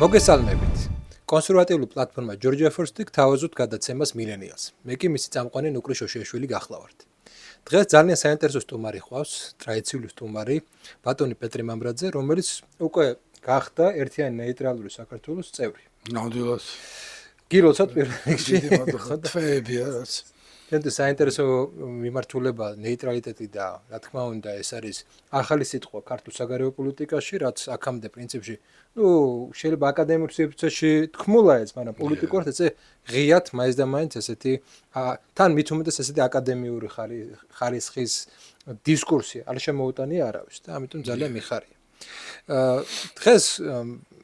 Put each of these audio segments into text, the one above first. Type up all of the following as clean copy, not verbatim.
მოგესალმებით. კონსერვატიული პლატფორმა Georgia First გთავაზობთ გადაცემას Millennials. მე კი მისი წამყვანი ნუკრი შოშიაშვილი გახლავართ. დღეს ძალიან საინტერესო სტუმარი ყავს, ტრადიციული სტუმარი, ბატონი პეტრე მამრაძე, რომელიც უკვე გახდა ერთიანი ნეიტრალური საქართველოს წევრი. ნამდვილად. გილოცავთ პირველ რიგში. თვეებია რაც. ჩვენთვის საინტერესო მიმართულება ნეიტრალიტეტი და რა თქმა უნდა ეს არის ახალი სიტყვა ქართულ საგარეო პოლიტიკაში, რაც აქამდე პრინციპში, შეიძლება აკადემიურ სივრცეში თქმულა ეს, მაგრამ პოლიტიკურად ესე ღიად მაინც და მაინც ესეთი თან მით უმეტეს ესეთი აკადემიური ხარისხის დისკურსი არ შემოუტანია არავის და ამიტომ ძალიან მიხარია. დღეს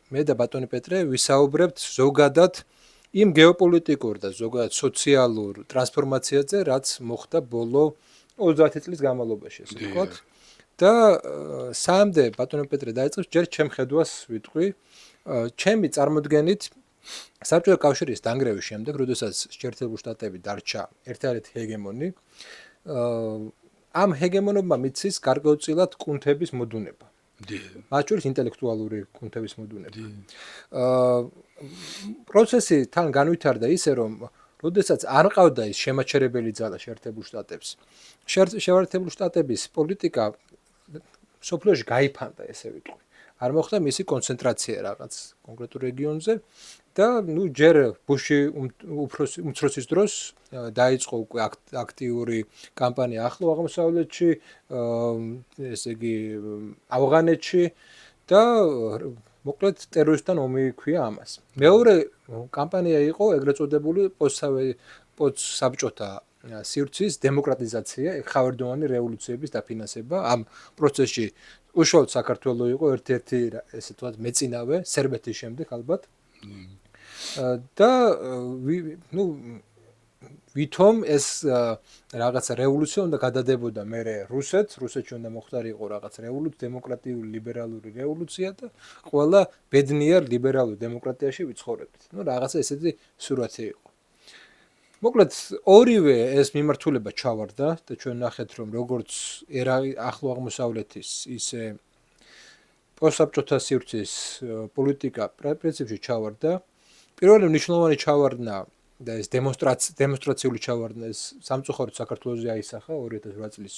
მე და ბატონი პეტრე ვისაუბრებთ ზოგადად იმ გეოპოლიტიკურ და ზოგადად სოციალურ ტრანსფორმაციაზე, რაც მოხდა ბოლო 30 წლის განმავლობაში, ასე ვთქვათ. და სამდე ბატონი პეტრე დაიწყებს, ჯერ ჩემ ხედვას ვიტყვი, ჩემი წარმოდგენით საბჭოთა კავშირის დანგრევის შემდეგ, როდესაც შეერთებული შტატები დარჩა ერთადერთი ჰეგემონი, ამ ჰეგემონებმა მიცის გარკვეულწილად კუნთების მოდუნება. მათ შორის ინტელექტუალური კუნთების მოდუნება. პროცესი თან განვითარდა ისე, რომ როდესაც არ ყავდა ის შემაჩერებელი ძალა შეერთებულ შტატებს, შეერთებული შტატების პოლიტიკა სოფლიოში გაიფანტა, ესე ვიტყვი. არ მოხდა მისი კონცენტრაცია რაღაც კონკრეტულ რეგიონზე და ჯერ ბუში უმცროსის დროს დაიწყო უკვე აქტიური კამპანია ახლო აღმოსავლეთში, ესე იგი ავღანეთში და მოკლედ ტერორისტთან ომი ქვია ამას. მეორე კამპანია იყო ეგრეთ წოდებული პოსტსაბჭოთა სივრცის დემოკრატიზაცია, ხავერდოვანი რევოლუციების დაფინანსება. ამ პროცესში უშუალოდ საქართველო იყო ერთ-ერთი ესე ვთქვათ მეწინავე, სერბეთის შემდეგ ალბათ. და ვითომ ეს რაღაცა რევოლუცია უნდა გადადებოდა მერე რუსეთში უნდა მოხდარიყო რაღაც დემოკრატიული ლიბერალური რევოლუცია და ყველა ბედნიერ ლიბერალურ დემოკრატიაში ვიცხოვრებდით. რაღაცა ესეთი სურათი იყო. მოკლედ ორივე ეს მიმართულება ჩავარდა და ჩვენ ნახეთ რომ როგორც ახლო აღმოსავლეთის ისე პოსტსაბჭოთა სივრცის პოლიტიკა პრინციპში ჩავარდა. პირველი მნიშვნელოვანი ჩავარდნა და ეს დემონსტრაციული ჩავარდნა ეს სამწუხაროდ საქართველოზე აისახა 2008 წლის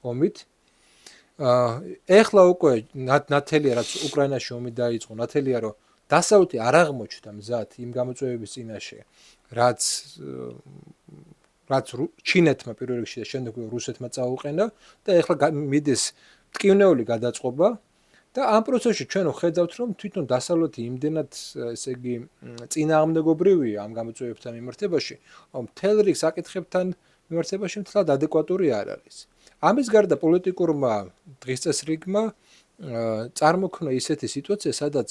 ომით. ეხლა უკვე ნათელია რაც უკრაინაში ომი დაიწყო, ნათელია რომ დასავლეთი არ აღმოჩნდა მზად იმ გამოწვევების წინაშე, რაც ჩინეთმა პირველ რიგში და შემდეგ რუსეთმა წაუყენა და ეხლა მიდის ტკივნეული გადაწყობა და ამ პროცესში ჩვენ ვხედავთ რომ თვითონ დასავლეთი იმდენად ესე იგი წინააღმდეგობრივია ამ გამოწვევებთან მიმართებაში, რომ მთელ რიგ საკითხებთან მიმართებაში მთლად ადეკვატური არ არის. ამის გარდა პოლიტიკურმა დღის წესრიგმა წარმოქმნა ისეთი სიტუაცია, სადაც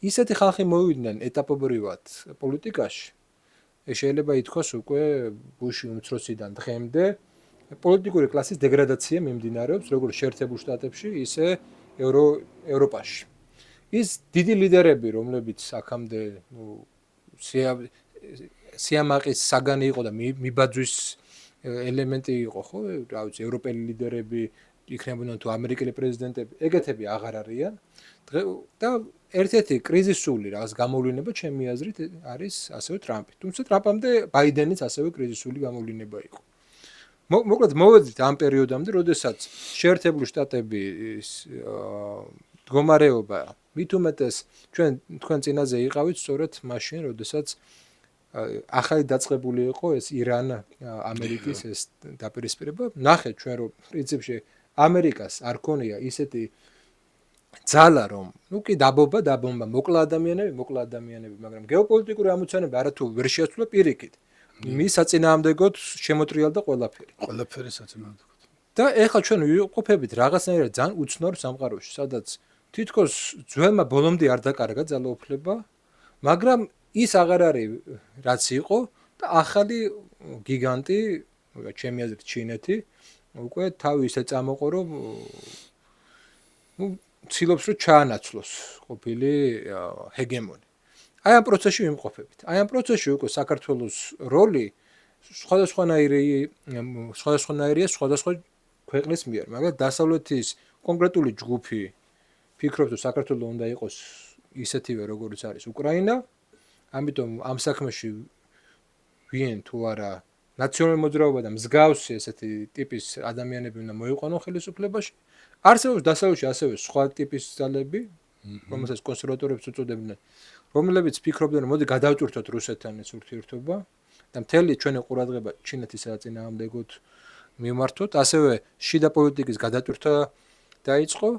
ისეთი ხალხი მოვიდნენ ეტაპობრივად პოლიტიკაში, შეიძლება ითქვას უკვე ბუში უმცროსიდან დღემდე პოლიტიკური კლასის დეგრადაცია მიმდინარეობს როგორც შეერთებულ შტატებში, ისე ევროპაში. ის დიდი ლიდერები, რომლებიც აქამდე სიამაყის საგანი იყო და მიბაძვის ელემენტი იყო, ხო, რა ვიცი, ევროპელი ლიდერები იქნებოდნენ თუ ამერიკელი პრეზიდენტები, ეგეთები აღარ არიან. და ერთ-ერთი კრიზისული რაღაც გამოვლენა ჩემი აზრით არის ასევე ტრამპი. თუმცა ტრამპამდე ბაიდენიც ასევე კრიზისული გამოვლენა იყო. მოკლედ მოვედით ამ პერიოდამდე, როდესაც შეერთებული შტატების მდგომარეობა მით უმეტეს თქვენ წინაზე იყავით სწორედ მაშინ, როდესაც ახალი დაწყებული იყო ეს ირან-ამერიკის ეს დაპირისპირება. ნახეთ ჩვენ რომ პრინციპში ამერიკას არ ქონია ისეთი ძალა რომ კი დაბომბა მოკლა ადამიანები, მაგრამ გეოპოლიტიკური ამოცანები არათუ ვერ შეასრულა პირიქით. მის საწინააღმდეგოდ შემოტრიალდა ყველაფერი. ყველაფერი საწინააღმდეგოდ. და ეხლა ჩვენ ვიყოფებით რაღაცნაირად ძალიან უცნაურ სამყაროში, სადაც თითქოს ძველმა ბოლომდე არ დაკარგა ძალაუფლება, მაგრამ ის აღარ არის რაც იყო და ახალი გიგანტი, ჩემი აზრით ჩინეთი, უკვე თავი ისე წამოყო რომ ცდილობს რომ ჩაანაცვლოს ყოფილი ჰეგემონი. აი ამ პროცესში ვიმყოფებით. აი ამ პროცესში უკვე საქართველოს როლი სხვადასხვანაირია სხვადასხვა ქვეყნის მიერ, მაგრამ დასავლეთის კონკრეტული ჯგუფი ფიქრობს, რომ საქართველოს უნდა იყოს ისეთივე როგორც არის უკრაინა, ამიტომ ამ საქმეში ვინ თუ არა ნაციონალური მოძრაობა და მსგავსი ესეთი ტიპის ადამიანები უნდა მოიყვანონ ხელისუფლებაში. არსებობს დასავლეთში ასევე სხვა ტიპის ძალები, რომელსაც კონსერვატორებს უწოდებდნენ, რომლებიც ფიქრობდნენ, რომ მოდი გადავტვირთოთ რუსეთთან ეს ურთიერთობა და მთელი ჩვენი ყურადღება ჩინეთის საწინააღმდეგოდ მიმართოთ, ასევე შიდა პოლიტიკის გადატვირთვა დაიწყო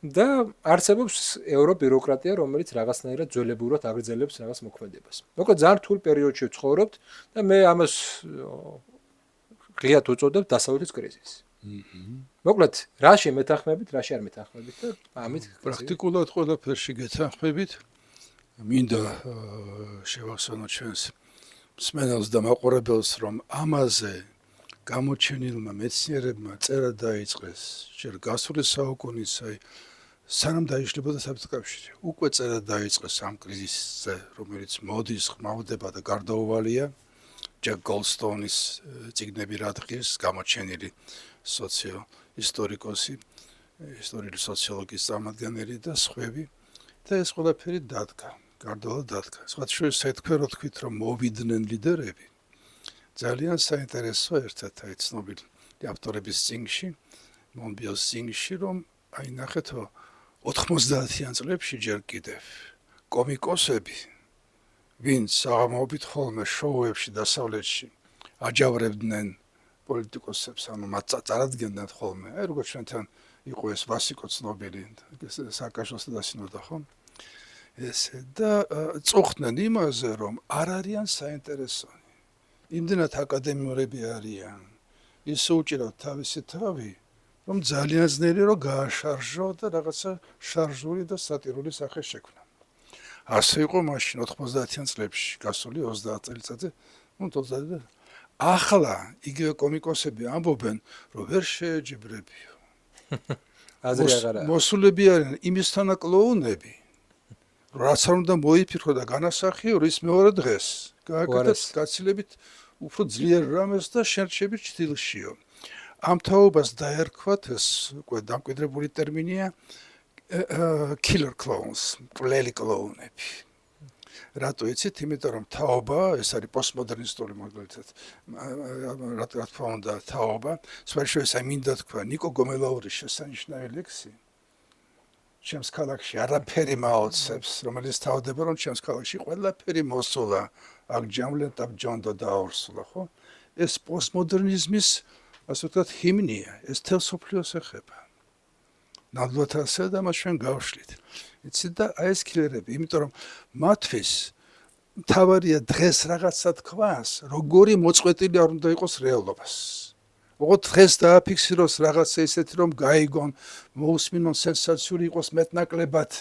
და არსებობს ევრობიუროკრატია, რომელიც რაღაცნაირად ძველებურად აგრძელებს რაღაც მოქმედებას. მოკლედ ძალიან რთულ პერიოდში ვცხოვრობთ და მე ამას ღიად უწოდებ დასავლეთის კრიზისს. მოკლედ, რაში მეთანხმებით, რაში არ მეთანხმებით და ამით პრაქტიკულად ყველაფერში გეთანხმებით. მინდა შევახსენოთ ჩვენს მსმენელს და მაყურებელს, რომ ამაზე გამოჩენილმა მეცნიერებმა წერა დაიწყეს ჯერ გასული საუკუნის, სანამ დაიშლებოდა საბჭოთა კავშირი. უკვე წერა დაიწყეს ამ კრიზისზე, რომელიც მოდის, ხმავდება და გარდაუვალია. ჯეკ გოლდსტოუნის წიგნები რადგეს გამოჩენილი ისტორიკოსი, ისტორიული სოციოლოგიის წარმომადგენელი და სხვები და ეს ყველაფერი დადგა, გარდაუვალ დადგა. სხვა შორის თქვენ რო თქვით, რომ მოვიდნენ ლიდერები, ძალიან საინტერესოა ერთ-ერთი ცნობილი ავტორების წიგნში, მონბიოს წიგნში, რომ აი ნახეთო 90-იან წლებში ჯერ კიდევ კომიკოსები, ვინც აღმობით ხოლმე შოუებში დასავლეთში აჯავრებდნენ პოლიტიკოსებს, ანუ მათ წარადგენდნენ ხოლმე, აი როგორც ჩვენთან იყო ეს ვასიკო ცნობილი, სააკაშოსა დასინოდა ხო? ესე და წუხდნენ იმაზე, რომ არ არიან საინტერესონი. იმდენად აკადემიურები არიან, ისე უჭირავთ თავისი თავი, რომ ძალიან ძნელი რომ გააშარჟო და რაღაცა შარჟული და სატირული სახე შექმნა. ასე იყო მაშინ 90-იან წლებში, გასული 30 წელიწადზე, ну 30. ახლა იგივე კომიკოსები ამბობენ, რომ ვერ შეეჯიბრებიო. აზრი აღარა. მოსულები არიან იმისთანა კლოუნები, რაც არ უნდა მოიფიქრო და განასახიო ის მეორე დღეს. გააკეთეთ გაცილებით უფრო ძლიერ რამეს და შერჩებით ჭრილშიო. ამ თაობას დაერქვათ, ეს უკვე დამკვიდრებული ტერმინია, killer clowns, მკვლელი კლოუნები. რატო იცით? იმიტომ რომ თაობა, ეს არის პოსტმოდერნისტული მაგალითად, რა თქმა უნდა, თაობა, სპეციალურად აი მინდა თქვა, ნიკო გომელაურის შესანიშნავი ლექსი. ჩემს ქალაქში არაფერი მაოცებს, რომელიც თავდება, რომ ჩემს ქალაქში ყველაფერი მოსულა, აქ ჯამლენ და ბჯონდო დაორსულა, ხო? ეს პოსტმოდერნიზმის, ასე ვთქვათ, ჰიმნია, ეს თელს სოფლიოს ეხება. ნამდვილად ასე და მას ჩვენ გავშლით. იცით და აი ეს კილერები, იმიტომ რომ მათთვის მთავარია დღეს რაღაცა თქვას, როგორი მოწყვეტილი არ უნდა იყოს რეალობას. ოღონდ დღეს დააფიქსიროს რაღაცა ისეთი, რომ გაიგონ, მოусმინონ სენსაციური იყოს მეტნაკლებად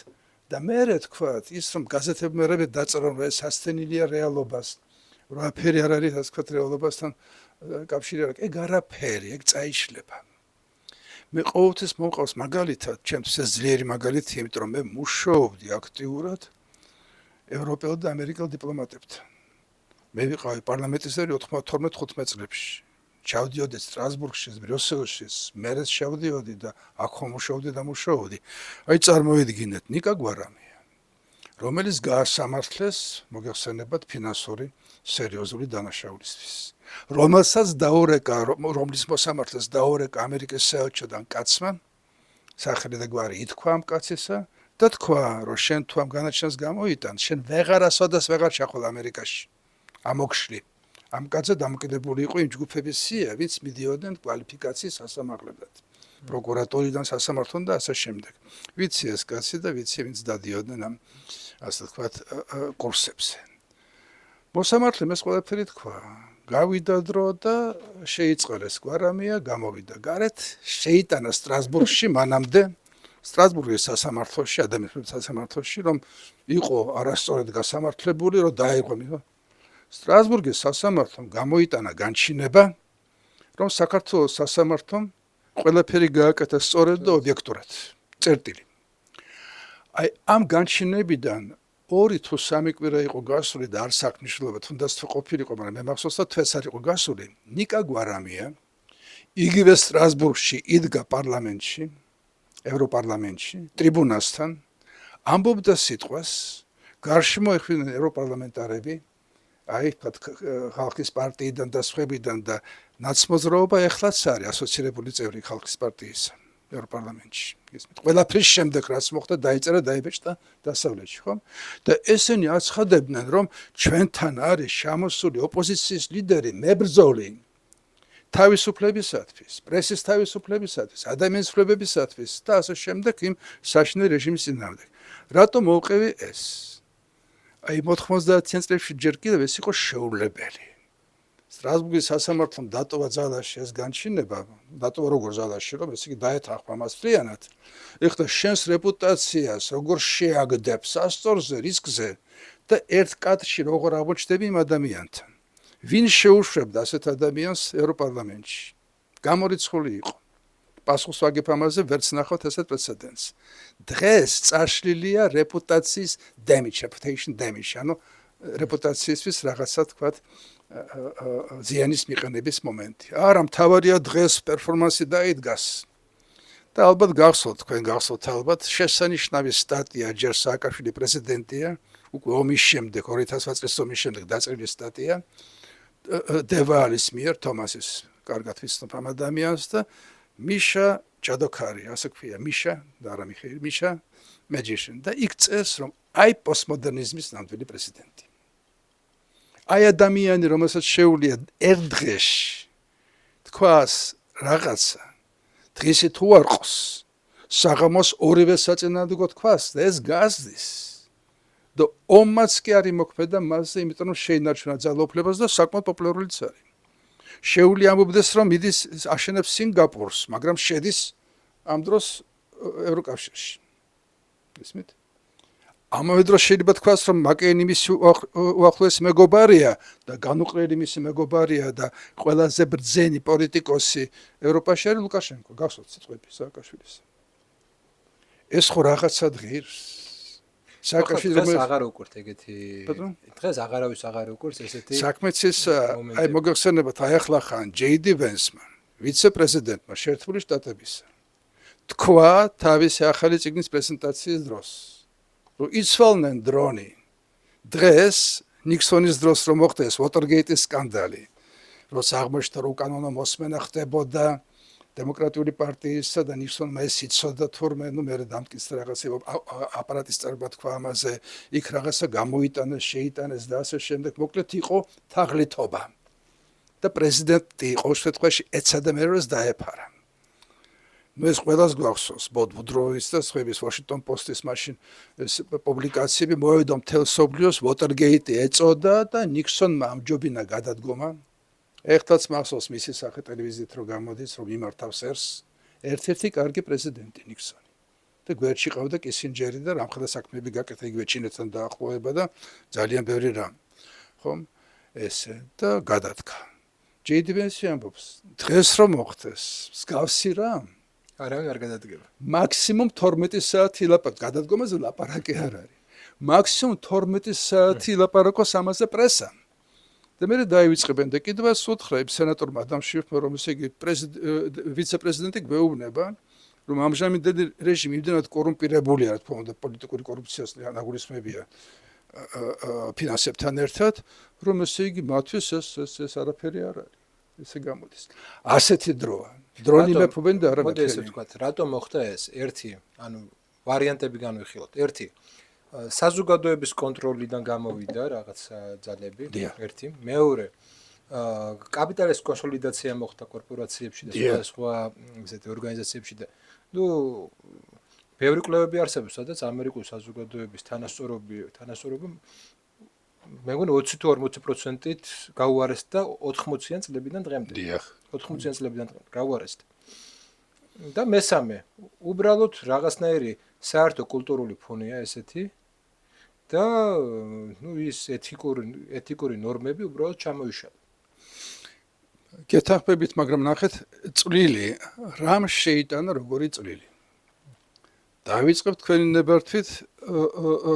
და მერე თქვათ, ის რომ გაზეთებმერები დაწერონ, ეს ასთენილია რეალობას, რაფერი არ არის, ასე ვთქვათ, რეალობასთან კავშირი არ აქვს, ეგ არაფერი, ეგ წაიშლება. მე ყოველთვის მომყავს მაგალითად, ჩემთვის ეს ძლიერი მაგალითი, იმიტომ რომ მე მუშაობდი აქტიურად ევროპელ და ამერიკელ დიპლომატებთან. მე ვიყავი პარლამენტის წევრი 92-15 წლებში. ჩავდიოდი სტრასბურგში, ბრიუსელში, მერეს ჩავდიოდი და აქ მუშაობდი და მუშაობდი. აი წარმოედგინეთ, ნიკა გვარამია, რომელიც გაასამართლეს მოგეხსენებათ ფინანსური სერიოზული დანაშაულისთვის. რომელსაც დაურეკა, რომლის მოსამართლეს დაურეკა ამერიკის საელჩოდან კაცმა, სახელი და გვარი ითქვა ამ კაცისა და თქვა, რომ შენ თუ ამ განაჩენს გამოიტან, შენ ვეღარასოდეს ვეღარ ჩახვალ ამერიკაში. ამოგშლი. ამ კაცზე დამოკიდებული იყო იმ ჯგუფების სია, ვინც მიდიოდნენ კვალიფიკაციის სასამართლებლად. პროკურატორიდან სასამართლონ და ასე შემდეგ. ვიცი ეს კაცი და ვიცი ვინც დადიოდნენ ამ, ასე ვთქვათ, კურსებზე. მოსამართლემ ეს ყველაფერი თქვა. გავიდა დრო და შეიწყალეს გვარამია, გამოვიდა გარეთ, შეიტანა სტრასბურგში მანამდე, სტრასბურგის სასამართლოში, ადამიანის სასამართლოში, რომ იყო არასწორად გასამართლებული, რომ დაიღო. სტრასბურგის სასამართლომ გამოიტანა განჩინება, რომ საქართველოს სასამართლომ ყველაფერი გააკეთა სწორად და ობიექტურად. წერტილი. აი ამ განჩინებიდან 2 თუ 3 კვირა იყო გასული და არ საქმე მნიშვნელობა, თუნდაც თუ ყოფილიყო, მაგრამ მე მახსოვს და თვეც არ იყო გასული. ნიკა გვარამია იგივე სტრასბურგში იდგა პარლამენტში, ევროპარლამენტში, ტრიბუნასთან, ამბობდა სიტყვას, გარშემო ეხვიდნენ ევროპარლამენტარები, აი ხალხის პარტიიდან და სხვებიდან და ნაცმოძრაობა ეხლაც არის ასოცირებული წევრი ხალხის პარტიისა ევროპარლამენტში. ყველაფრის შემდეგ რაც მოხდა დაიწერა დაიბეჭდა დასავლეთში, ხო? და ესენი აცხადებდნენ, რომ ჩვენთან არის შემოსული ოპოზიციის ლიდერი მებრძოლი თავისუფლებისათვის, პრესის თავისუფლებისათვის, ადამიანის უფლებებისათვის და ასე შემდეგ იმ საშინელ რეჟიმის წინააღმდეგ. რატომ მოვყევი ეს? აი 90-იან წლებში ჯერ კიდევ ეს იყო შეუძლებელი. სტრასბურგის სასამართლომ დატოვა ძალაში ეს განჩინება, დატოვა როგორ ძალაში, რომ ეს იგი დაეთანხმა მას ფრიანად. ეხლა შენს რეპუტაციას როგორ შეაგდებ სასწორზე, რისკზე და ერთ კადრში როგორ აღმოჩნდები იმ ადამიანთან. ვინ შეუშვებდა ასეთ ადამიანს ევროპარლამენტში? გამორიცხული იყო. პასუხს ვაგებ ამაზე, ვერც ნახავთ ასეთ პრეცედენტს. დღეს წაშლილია რეპუტაციის damage, reputation damage, ანუ რეპუტაციისთვის რაღაცა თქვათ ზიანის მიყენების მომენტი. არა, მთავარია დღეს პერფორმანსი დაიდგას. და ალბათ გახსოვთ, თქვენ გახსოვთ ალბათ, შესანიშნავი სტატია ჯერ სააკაშვილი პრეზიდენტია, უკვე ომის შემდეგ, 2008 წლის ომის შემდეგ დაწერილი სტატია დევალის მიერ, თომასის კარგად ვიცნობ ამ ადამიანს და მიშა ჯადოქარი, ასე ქვია, მიშა და არა მიხეილ, მიშა magician და იქ წერს, რომ აი პოსტმოდერნიზმის ნამდვილი პრეზიდენტი. აი ადამიანი, რომელსაც შეუძლია ერთ დღეში თქვას რაღაცა, დღისი თუ არ ყოს, საღამოს ორივე საწინააღმდეგო თქვას და ეს გაზდის. და ომმაც კი არ იმოქმედა მასზე, იმიტომ რომ შეინარჩუნა ძალაუფლებას და საკმაოდ პოპულარულიც არის. შეუძლია ამბობდეს, რომ მიდის აშენებს სინგაპურს, მაგრამ შედის ამ დროს ევროკავშირში. ისმით? ამავე დროს შეიძლება თქვას, რომ მაკეინი მისი უახლოესი მეგობარია და განუყრელი მისი მეგობარია და ყველაზე ბრძენი პოლიტიკოსი ევროპაში არის ლუკაშენკო. გახსოვთ სიტყვები სააკაშვილის. ეს ხო რაღაცა ღირს. სააკაშვილი დღეს აღარ უყურთ ეგეთი. დღეს აღარავის აღარ უყურს ესეთი. საქმეც ის აი მოგეხსენებათ ახლა ხან ჯეიდი ვენსმან, ვიცე-პრეზიდენტმა შეერთებული შტატებისა. თქვა თავისი ახალი წიგნის პრეზენტაციის დროს, რომ იცვალნენ დრონი. დღეს ნიქსონის დროს რომ მოხდა ეს ვოტერგეიტის სკანდალი, როცა აღმოჩნდა რომ უკანონო მოსმენა ხდებოდა დემოკრატიული პარტიისა და ნიქსონმა ეს იცოდა თურმე, ნუ მე დამტკიცდა რაღაცა აპარატის წარება თქვა ამაზე, იქ რაღაცა გამოიტანეს, შეიტანეს და ასე შემდეგ, მოკლედ იყო თაღლითობა. და პრეზიდენტი იყო შემთხვევაში ეცადა მეროს დაეფარა. ნუ ეს ყველას გვახსოვს, ბოდ ვუდროვის და სხვების ვაშინგტონ პოსტის მაშინ ეს პუბლიკაციები მოედო მთელ სოფლიოს ვოტერგეიტი ეწოდა და ნიქსონმა ამჯობინა გადადგომა. ეხლაც მახსოვს მისი სახე ტელევიზიით რო გამოდის, რომ იმართავს ერს, ერთ-ერთი კარგი პრეზიდენტი ნიქსონი. და გვერდში ყავდა კისინჯერი და რამხელა საქმეები გაკეთა იგივე ჩინეთთან დაახლოება და ძალიან ბევრი რამ. ხომ? ესე და გადადგა. ჯეიდი ვენსი ამბობს, დღეს რომ მოხდეს, მსგავსი რამ? არავინ არ გადადგება. მაქსიმუმ 12 საათი ლაპარაკ, გადადგომაზე ლაპარაკი არ არის. მაქსიმუმ 12 საათი ლაპარაკოს ამაზე პრესა. და მე დაივიწყებენ და კიდევ უთხრა სენატორმა ადამ შიფმა, რომ ესე იგი ვიცე-პრეზიდენტი გვეუბნება, რომ ამჟამინდელი რეჟიმი იმდენად კორუმპირებულია, რა თქმა უნდა, პოლიტიკური კორუფციას ნაგულისხმებია ფინანსებთან ერთად, რომ ესე იგი მათთვის ეს არაფერი არ არის. ესე გამოდის. ასეთი დროა. დრონი მეფობენ და არა მოდი ესე ვთქვათ, რატომ მოხდა ეს? ერთი, ანუ ვარიანტები განვიხილოთ. ერთი, საზოგადოების კონტროლიდან გამოვიდა რაღაც ძალები, ერთი. მეორე, კაპიტალის კონსოლიდაცია მოხდა კორპორაციებში და სხვა ესეთი ორგანიზაციებში და ნუ ბევრი კვლევები არსებობს, სადაც ამერიკული საზოგადოების თანასწორობა მე მგონი 20 თუ 40%-ით გაუარესდა 80-იან წლებიდან დღემდე. 80-იან წლებიდან დღემდე გაუარესდა. და მესამე, უბრალოდ რაღაცნაირი საერთო კულტურული ფონია ესეთი და ნუ ის ეთიკური ნორმები უბრალოდ ჩამოიშალა. გეთანხმებით, მაგრამ ნახეთ, წვლილი რამ შეიტანა როგორი წვლილი. დავიწყებთ თქვენი ნებართვით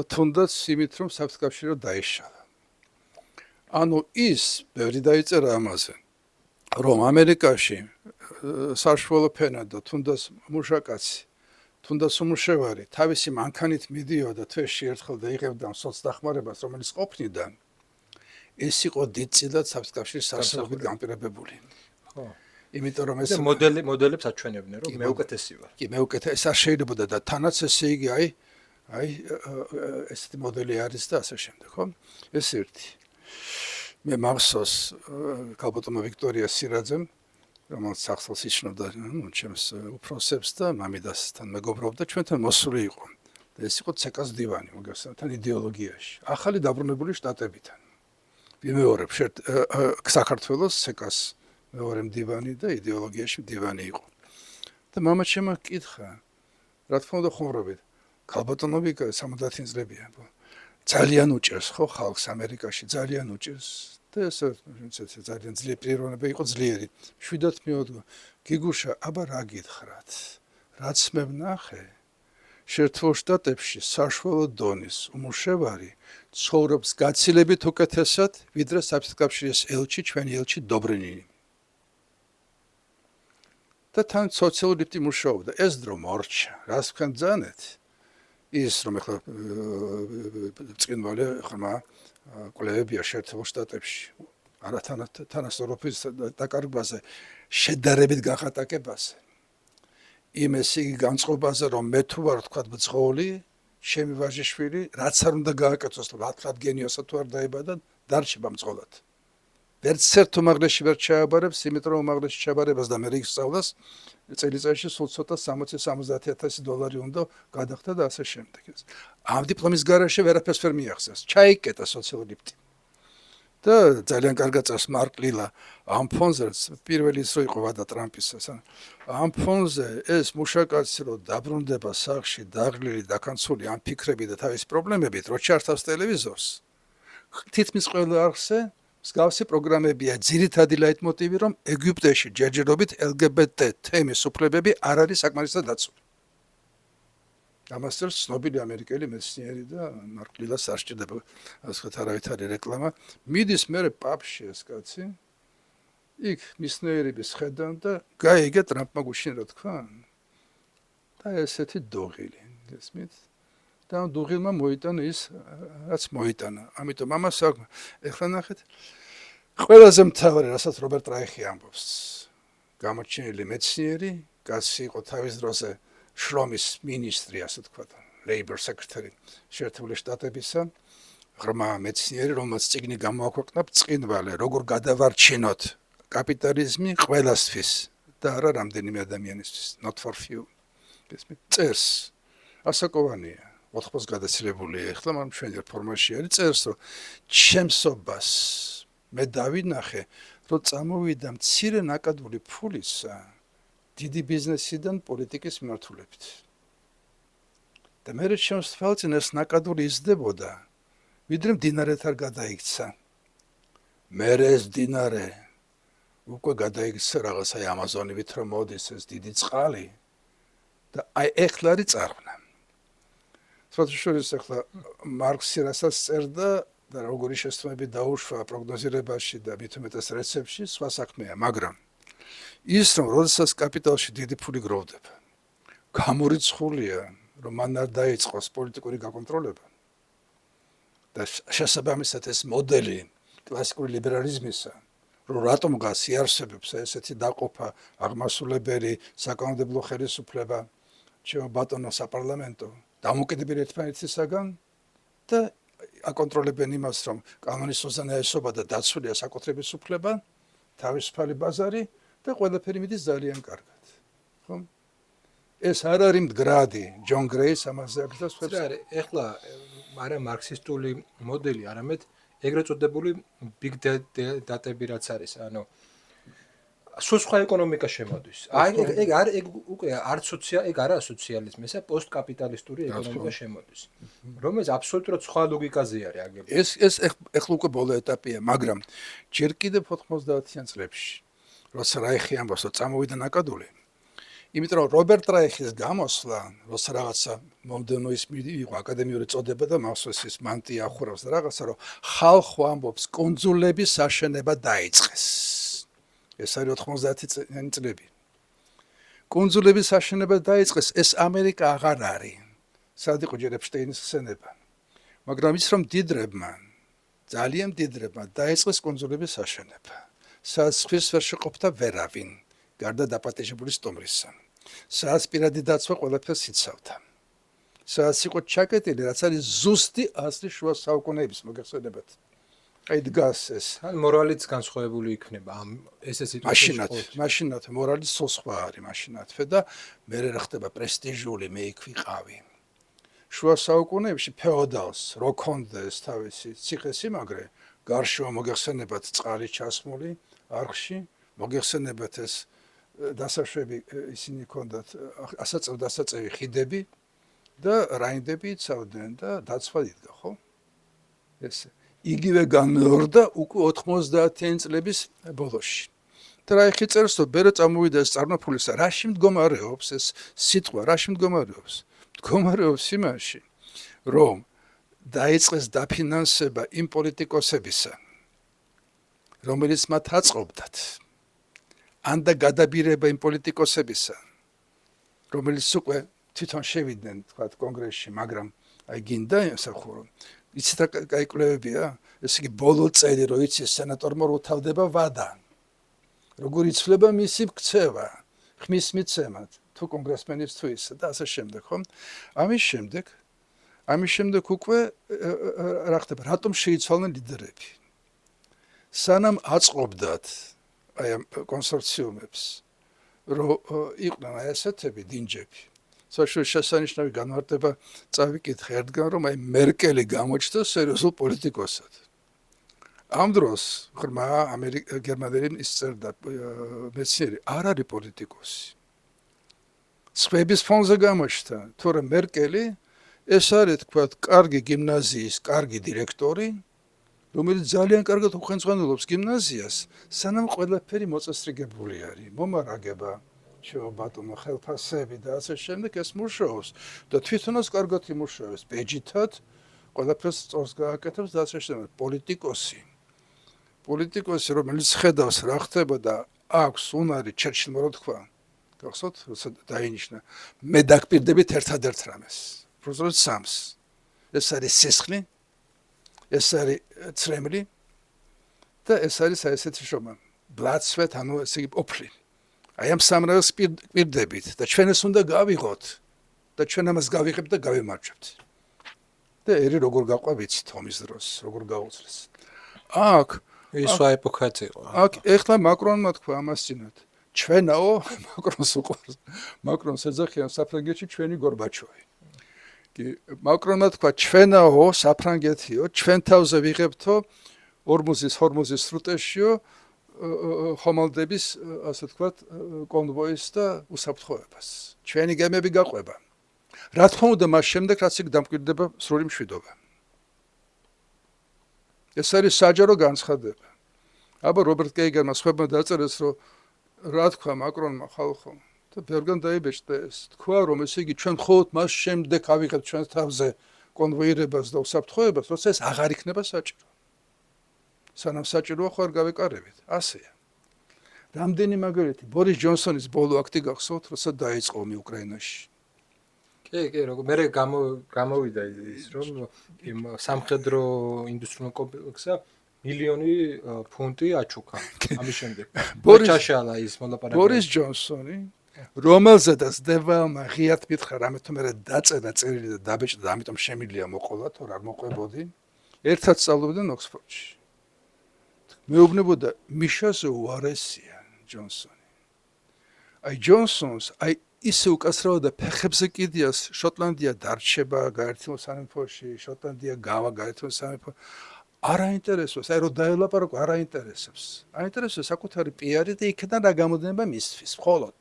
თუნდაც იმით, რომ საბჭოთა დაიშალა. ანუ ის ბევრი დაიწერა ამაზე, რომ ამერიკაში საშუალო ფენა და თუნდაც მუშაკაცი თუნდაც უმუშევარი თავისი მანქანით მიდიოდა თვეში ერთხელ და იღებდა სოცდახმარებას, რომელიც ყოფნიდან ეს იყო დიდწილად საბჭოთა არსებობით განპირობებული. ხო. იმიტომ რომ ეს მოდელებს აჩვენებდნენ, რომ მეუკეთესი ვარ. კი მეუკეთესი არ შეიძლებოდა და თანაც ესე იგი აი ესეთი მოდელი არის და ასე შემდეგ, ხო? ეს ერთი. მე მახსოვს ქალბატონმა ვიქტორია სირაძემ, რომელიც სახსოვს იშნობდა ჩემს უფროსებს და მამიდასთან მეგობრობდა, ჩვენთან მოსული იყო. და ეს იყო ცეკას დივანი, მოგესალმებით, იდეოლოგიაში. ახალი დაბრუნებული შტატებიდან. ვიმეორებ საქართველოს ცეკას მეორე მდივანი და იდეოლოგიაში მდივანი იყო. და მამა ჩემმა კითხა, რა თქმა უნდა ხუმრობით, ქალბატონები 70 წლებია, ძალიან უჭერს ხო ხალხს ამერიკაში, ძალიან უჭერს. და ეს ძალიან ძლიერი პიროვნება იყო, ძლიერი. შვიდად მიოდგა, გიგუშა, აბა რა გითხრათ? რაც მე ვნახე, შეერთებულ შტატებში საშუალო დონის უმუშევარი ცხოვრობს გაცილებით უკეთესად, ვიდრე საბჭოთა კავშირის ელჩი, ჩვენი ელჩი დობრინინი. და თან სოციალური ლიფტი მუშაობდა. ეს დრო მორჩა, რას ვქენ ძანეთ? ის რომ ახლა წინვალე ხმა კვლევებია შეერთებულ შტატებში, თანასწორობის დაკარგვაზე, შედარებით გახატაკებაზე. იმ ესე იგი განწყობაზე, რომ მე თუ ვარ თქვა ბრძოლი, ჩემი ვაჟიშვილი, რაც არ უნდა გააკეთოს, რა გენიოსად თუ არ დაიბადა, დარჩება მწყობად. ვერც ერთ უმაღლესში ვერ ჩააბარებს, იმიტომ რომ უმაღლესში ჩააბარებას და მე რიგს სწავლას, წელიწადში სულ ცოტა 60-70 დოლარი უნდა გადახდა და ასე შემდეგ. ამ დიპლომის გარეშე ვერაფერს ვერ მიაღწევს. ჩაიკეტა სოციალური ლიფტი. და ძალიან კარგად წავს მარკ ლილა ამ ფონზე, პირველი ის რო იყო ვადა ტრამპისას. ამ ფონზე ეს მუშაკაცი რო დაბრუნდება სახლში, დაღლილი, დაკანცული ამ ფიქრები და თავის პრობლემებით, რო ჩართავს ტელევიზორს, თითქმის ყველა არხზე მსგავსი პროგრამებია, ძირითადი ლაიტმოტივი, რომ ეგვიპტეში ჯერჯერობით LGBT თემის უფლებები არ არის საკმარისად დაცული. ამასწორს ცნობილი ამერიკელი მეცნიერი და მარკ ლილას არ სჭირდება ასე არავითარი რეკლამა. მიდის მერე პაპში ეს კაცი, იქ მისნეირების ხედან და გაიგე ტრამპმა გუშინ რა თქვა. და ესეთი დუღილი, გესმით? და ამ დუღილმა მოიტანა ის, რაც მოიტანა. ამიტომ ამას ეხლა ნახეთ, ყველაზე მთავარი, რასაც რობერტ რაიხი ამბობს, გამოჩენილი მეცნიერი, კაცი იყო თავის დროზე შრომის მინისტრი, ასე თქვა, Labor Secretary შეერთებული შტატებისა, ღრმა მეცნიერი, რომელსაც წიგნი გამოაქვეყნა ბრწყინვალე, როგორ გადავარჩინოთ კაპიტალიზმი ყველასთვის და არა რამდენიმე ადამიანისთვის, not for few. წერს, ასაკოვანია, 80-ს გადაცილებულია, ახლა მაგრამ მშვენიერ ფორმაში არის, წერს, რომ ჩემსობას მე დავინახე, რომ წამოვიდა მცირე ნაკადული ფულისა დიდი ბიზნესიდან პოლიტიკის მიმართულებით. და მე ჩემს თვალწინ ეს ნაკადული იზრდებოდა, ვიდრე მდინარეთან გადაიქცა. მე ეს მდინარე უკვე გადაიქცა რაღაცა ამაზონივით რომ მოდის ეს დიდი წყალი და აი ეხლა არის წარღვნა. სოციალისტების ახლა მარქსი რასაც წერდა და როგორი შეცდომები დაუშვა პროგნოზირებაში და მით უმეტეს რეცეპტში, სხვა საქმეა, მაგრამ ის რომ როდესაც კაპიტალში დიდი ფული გროვდება, გამორიცხულია, რომ მან არ დაიწყოს პოლიტიკური გაკონტროლება და შესაბამისად ეს მოდელი კლასიკური ლიბერალიზმისა, რომ რატომ გას იარსებებს ესეთი დაყოფა, აღმასრულებელი, საკანონმდებლო ხელისუფლება, ჩემო ბატონო საპარლამენტო, დამოუკიდებელი ერთმანეთისაგან და აკონტროლებენ იმას, რომ კანონის უზენაესობა და დაცულია საკუთრების უფლება, თავისუფალი ბაზარი და ყველაფერი მიდის ძალიან კარგად. ხო? ეს არ არის მდგრადი, ჯონ გრეის ამაზე აქცევს ეს არის ეხლა არა მარქსისტული მოდელი, არამედ ეგრეთ წოდებული big data-ები რაც არის, ანუ სულ სხვა ეკონომიკა შემოდის. აი ეგ უკვე არც ეგ არაა სოციალიზმი, ესა პოსტკაპიტალისტური ეკონომიკა შემოდის. რომელიც აბსოლუტურად სხვა ლოგიკაზე არის აგებული. ეს ეხლა უკვე ბოლო ეტაპია, მაგრამ ჯერ კიდევ 90-იან წლებში, როცა რაიხი ამბობს, რომ წამოვიდა ნაკადული, იმიტომ რომ რობერტ რაიხის გამოსვლა, როცა რაღაცა მომდენო ის იყო აკადემიური წოდება და მახსოვს ის მანტია ახურავს და რაღაცა, რომ ხალხო ამბობს, კონძულების აშენება დაიწყეს. ეს არის 90-იანი წლები. კონძულების აშენება დაიწყეს, ეს ამერიკა აღარ არის. სად იყო ჯერ ეპშტეინის ხსენება. მაგრამ ის რომ დიდრებმა, ძალიან დიდრებმა დაიწყეს კონძულების აშენება. სადაც ხვის ვერ შეყოფდა ვერავინ, გარდა დაპატეჟებული სტუმრისა. სადაც პირადი დაცვა ყველაფერს იცავდა. სადაც იყო ჩაკეტილი, რაც არის ზუსტი ასლის შუა საუკუნეების მოგეხსენებათ. აი დგას ეს. ან მორალიც განსხვავებული იქნება ამ ესე სიტუაციაში. მაშინათ მორალი სხვა არის მაშინათვე და მე რა ხდება პრესტიჟული მე იქ ვიყავი. შუა საუკუნეებში ფეოდალს რო ქონდა ეს თავისი ციხესიმაგრე, გარშემო მოგეხსენებათ წყალი ჩასმული არხში, მოგეხსენებათ ეს დასაშვები ისინი ქონდათ დასაწევი ხიდები და რაინდები იცავდნენ და დაცვა იდგა, ხო? ესე იგივე განმეორდა უკვე 90-იანი წლების ბოლოში. და რა ეხი წერს, რომ ბერე წამოვიდა ეს წარმაფულისა, რაში მდგომარეობს ეს სიტყვა, რაში მდგომარეობს? მდგომარეობს იმაში, რომ დაიწყეს დაფინანსება იმ პოლიტიკოსებისა, რომელიც მათ აწყობდათ. ან და გადაბირება იმ პოლიტიკოსებისა, რომელიც უკვე თვითონ შევიდნენ, თქვათ, კონგრესში, მაგრამ აი გინდა ემსახურო. იცით რა კაი კვლევებია? ესე იგი ბოლო წელი რო იცის სენატორმა რო თავდება ვადა. როგორ იცვლება მისი ქცევა, ხმის მიცემა თუ კონგრესმენის თუ ისა და ასე შემდეგ, ხო? ამის შემდეგ უკვე რა ხდება, რატომ შეიცვალნენ ლიდერები? სანამ აწყობდათ აი ამ კონსორციუმებს, რომ იყვნენ აი ესეთები დინჯები. საშუალო შესანიშნავი განმარტება წავიკითხე ერთგან, რომ აი მერკელი გამოჩნდა სერიოზულ პოლიტიკოსად. ამ დროს ღრმა გერმანელი ისწერდა მეცნიერი არ არის პოლიტიკოსი. სხვების ფონზე გამოჩნდა, თორემ მერკელი ეს არის თქვათ კარგი გიმნაზიის კარგი დირექტორი, რომელიც ძალიან კარგად უხელმძღვანელობს გიმნაზიას, სანამ ყველაფერი მოწესრიგებული არის, მომარაგება, ბატონო ხელფასები და ასე შემდეგ ეს მუშაობს და თვითონაც კარგად იმუშავებს, ბეჯითად ყველაფერს სწორს გააკეთებს და ასე შემდეგ. პოლიტიკოსი, რომელიც ხედავს რა ხდება და აქვს უნარი ჩერჩილმა რო თქვა, გახსოვთ, როცა დაინიშნა, მე დაგპირდებით ერთადერთ რამეს, უბრალოდ სამს. ეს არის სისხლი, ეს არის ცრემლი და ეს არის ესეთი შრომა. ბლადსვეტ, ანუ ესე იგი ოფლი. აი ამ სამრას პირდებით და ჩვენ ეს უნდა გავიღოთ და ჩვენ ამას გავიღებთ და გავემარჯვებთ. და ერი როგორ გაყვა ვიცით ომის დროს, როგორ გაუძლეს. აქ ის სხვა ეპოქაც იყო. აქ ეხლა მაკრონმა თქვა ამას წინათ. ჩვენაო, მაკრონს უყვარს. მაკრონს ეძახიან საფრანგეთში ჩვენი გორბაჩოვი. კი, მაკრონმა თქვა ჩვენაო, საფრანგეთიო, ჩვენ თავზე ვიღებთო ჰორმუზის სრუტეშიო ხომალდების, ასე თქვათ, კონვოის და უსაფრთხოებას. ჩვენი გემები გაყვება. რა თქმა უნდა, მას შემდეგ რაც იქ დამკვიდრდება სრული მშვიდობა. ეს არის საჯარო განცხადება. აბა რობერტ კეიგანმა სხვებმა დაწერეს, რომ რა თქვა მაკრონმა ხალხო და ბევრგან დაიბეჭდა ეს. თქვა, რომ ესე იგი ჩვენ მხოლოდ მას შემდეგ ავიღებთ ჩვენს თავზე კონვოირებას და უსაფრთხოებას, როცა ეს აღარ იქნება საჭირო. სანამ საჭიროა ხო არ გავეკარებით. ასეა. რამდენი მაგალითი ბორის ჯონსონის ბოლო აქტი გახსოვთ, როცა დაიწყო ომი უკრაინაში. კი, როგორ მე გამოვიდა ის რომ იმ სამხედრო ინდუსტრიულ კომპლექსსა მილიონი ფუნტი აჩუქა. ამის შემდეგ ჩაშალა ის მოლაპარაკება. ბორის ჯონსონი, რომელზედაც დევალმა ღიად მითხრა, რამე თუ მე დაწერა წერილი და დაბეჭდა და ამიტომ შემიძლია მოყოლა, თუ რა მოყვებოდი, ერთად სწავლობდნენ ოქსფორდში. მეუბნებოდა მიშაზე უარესია ჯონსონი. აი ჯონსონს, აი ისე უკასრავდა ფეხებზე კიდიას შოტლანდია დარჩება გაერთიანებულ სამეფოში, შოტლანდია გავა გაერთიანებულ სამეფოში. არ აინტერესებს, აი რომ დაელაპარაკო, არ აინტერესებს. აინტერესებს საკუთარი პიარი და იქიდან რა გამოდენება მისთვის, მხოლოდ.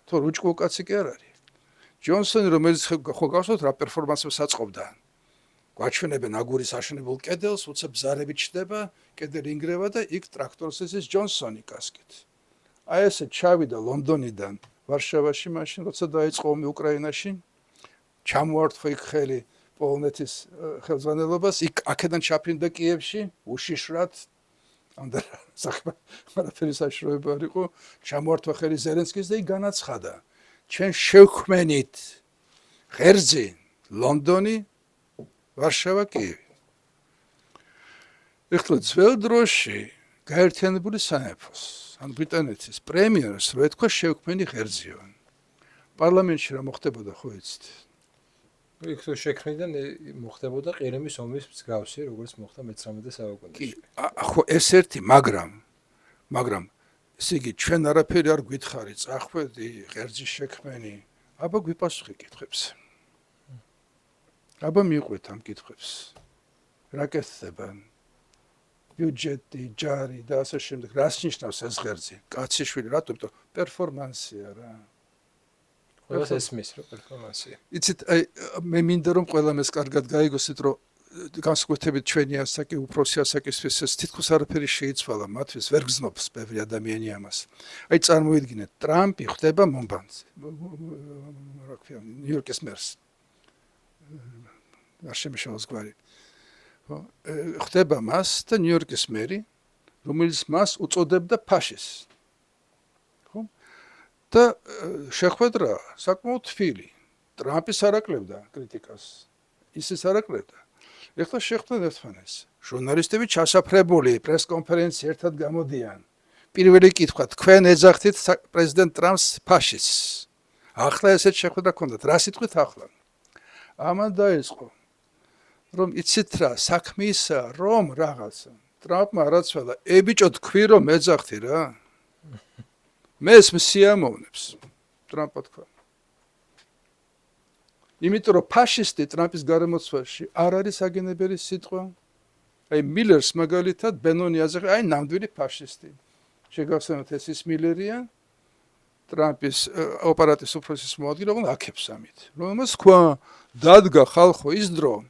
თუ რუჭკო კაცი კი არ არის. ჯონსონი რომელიც ხო გახსოვთ რა პერფორმანსებს აწყობდა. გვაჩვენებენ აგურის აშენებულ კედელს, უცებ ბზარები ჩდება, კედელი ინგრევა და იქ ტრაქტორს ესის ჯონსონი კასკით. აი ესე ჩავიდა ლონდონიდან ვარშავაში მაშინ, როცა დაიწყო ომი უკრაინაში, ჩამოართვა იქ ხელი პოლონეთის ხელმძღვანელობას, იქ აქედან ჩაფრინდა კიევში, უშიშრად, ამდენ საქმე არაფერი საშუალება არ იყო ჩამოართვა ხელი ზელენსკის და იქ განაცხადა ჩვენ შევქმნით ღერძი ლონდონი ვარშავა კიევი ეხლა ძველ დროში გაერთიანებული სამეფოს ან ბრიტანეთის პრემიერს რო ეთქვა შევქმნი ღერძიო პარლამენტში რა მოხდებოდა ხო იცით იქ თუ შექმნიდან მოხდებოდა ყირიმის ომის მსგავსი, როგორც მოხდა მე-19 საუკუნეში. ხო ეს ერთი, მაგრამ ესე იგი ჩვენ არაფერი არ გითხარი, წახვედი ღერძის შექმენი, აბა გვიპასუხე კითხვებს. აბა მიყვეთ ამ კითხვებს. რა კეთდება? ბიუჯეტი, ჯარი და ასე შემდეგ. რას ნიშნავს ეს ღერძი? კაციშვილი, რატო? იმიტომ პერფორმანსია რა. ყველას ესმის რა პერფორმანსია. იცით, მე მინდა რომ ყველამ ეს კარგად გაიგოსით, რომ განსაკუთრებით ჩვენი ასაკი, უფროსი ასაკისთვის ეს თითქოს არაფერი შეიცვალა მათთვის, ვერ გრძნობს ბევრი ადამიანი ამას. აი წარმოიდგინეთ, ტრამპი ხდება მომბანზე. რა ქვია, ნიუ-იორკის მერს. არ შემეშალოს გვარი. ხდება მას და ნიუ-იორკის მერი, რომელიც მას უწოდებდა ფაშისტს. და შეხვედრა საკმაოდ თბილი. ტრამპის არაკლებდა კრიტიკას. ისიც არაკლებდა. ეხლა შეხვდნენ ერთმანეთს. ჟურნალისტები ჩასაფრებული პრეს-კონფერენციაში ერთად გამოდიან. პირველი კითხვა, თქვენ ეძახდით პრეზიდენტ ტრამპს ფაშისტს. ახლა ესეთ შეხვედრა ჰქონდათ. რა სიტყვით ახლა? ამან დაიწყო. რომ იცით რა, საქმე ისაა, რომ რაღაცა. ტრამპმა არაცვალა, ბიჭო თქვი რომ ეძახდი რა. მე ეს მსიამოვნებს ტრამპა თქვა. იმიტომ რომ ფაშისტი ტრამპის გარემოცვაში არ არის აგენებელი სიტყვა. აი მილერს მაგალითად ბენონი აზრი, აი ნამდვილი ფაშისტი. შეგახსენოთ ეს ის მილერია ტრამპის ოპერატის უფროსის მოადგილე, რომ აქებს ამით. რომელმაც თქვა დადგა ხალხო ის დრო,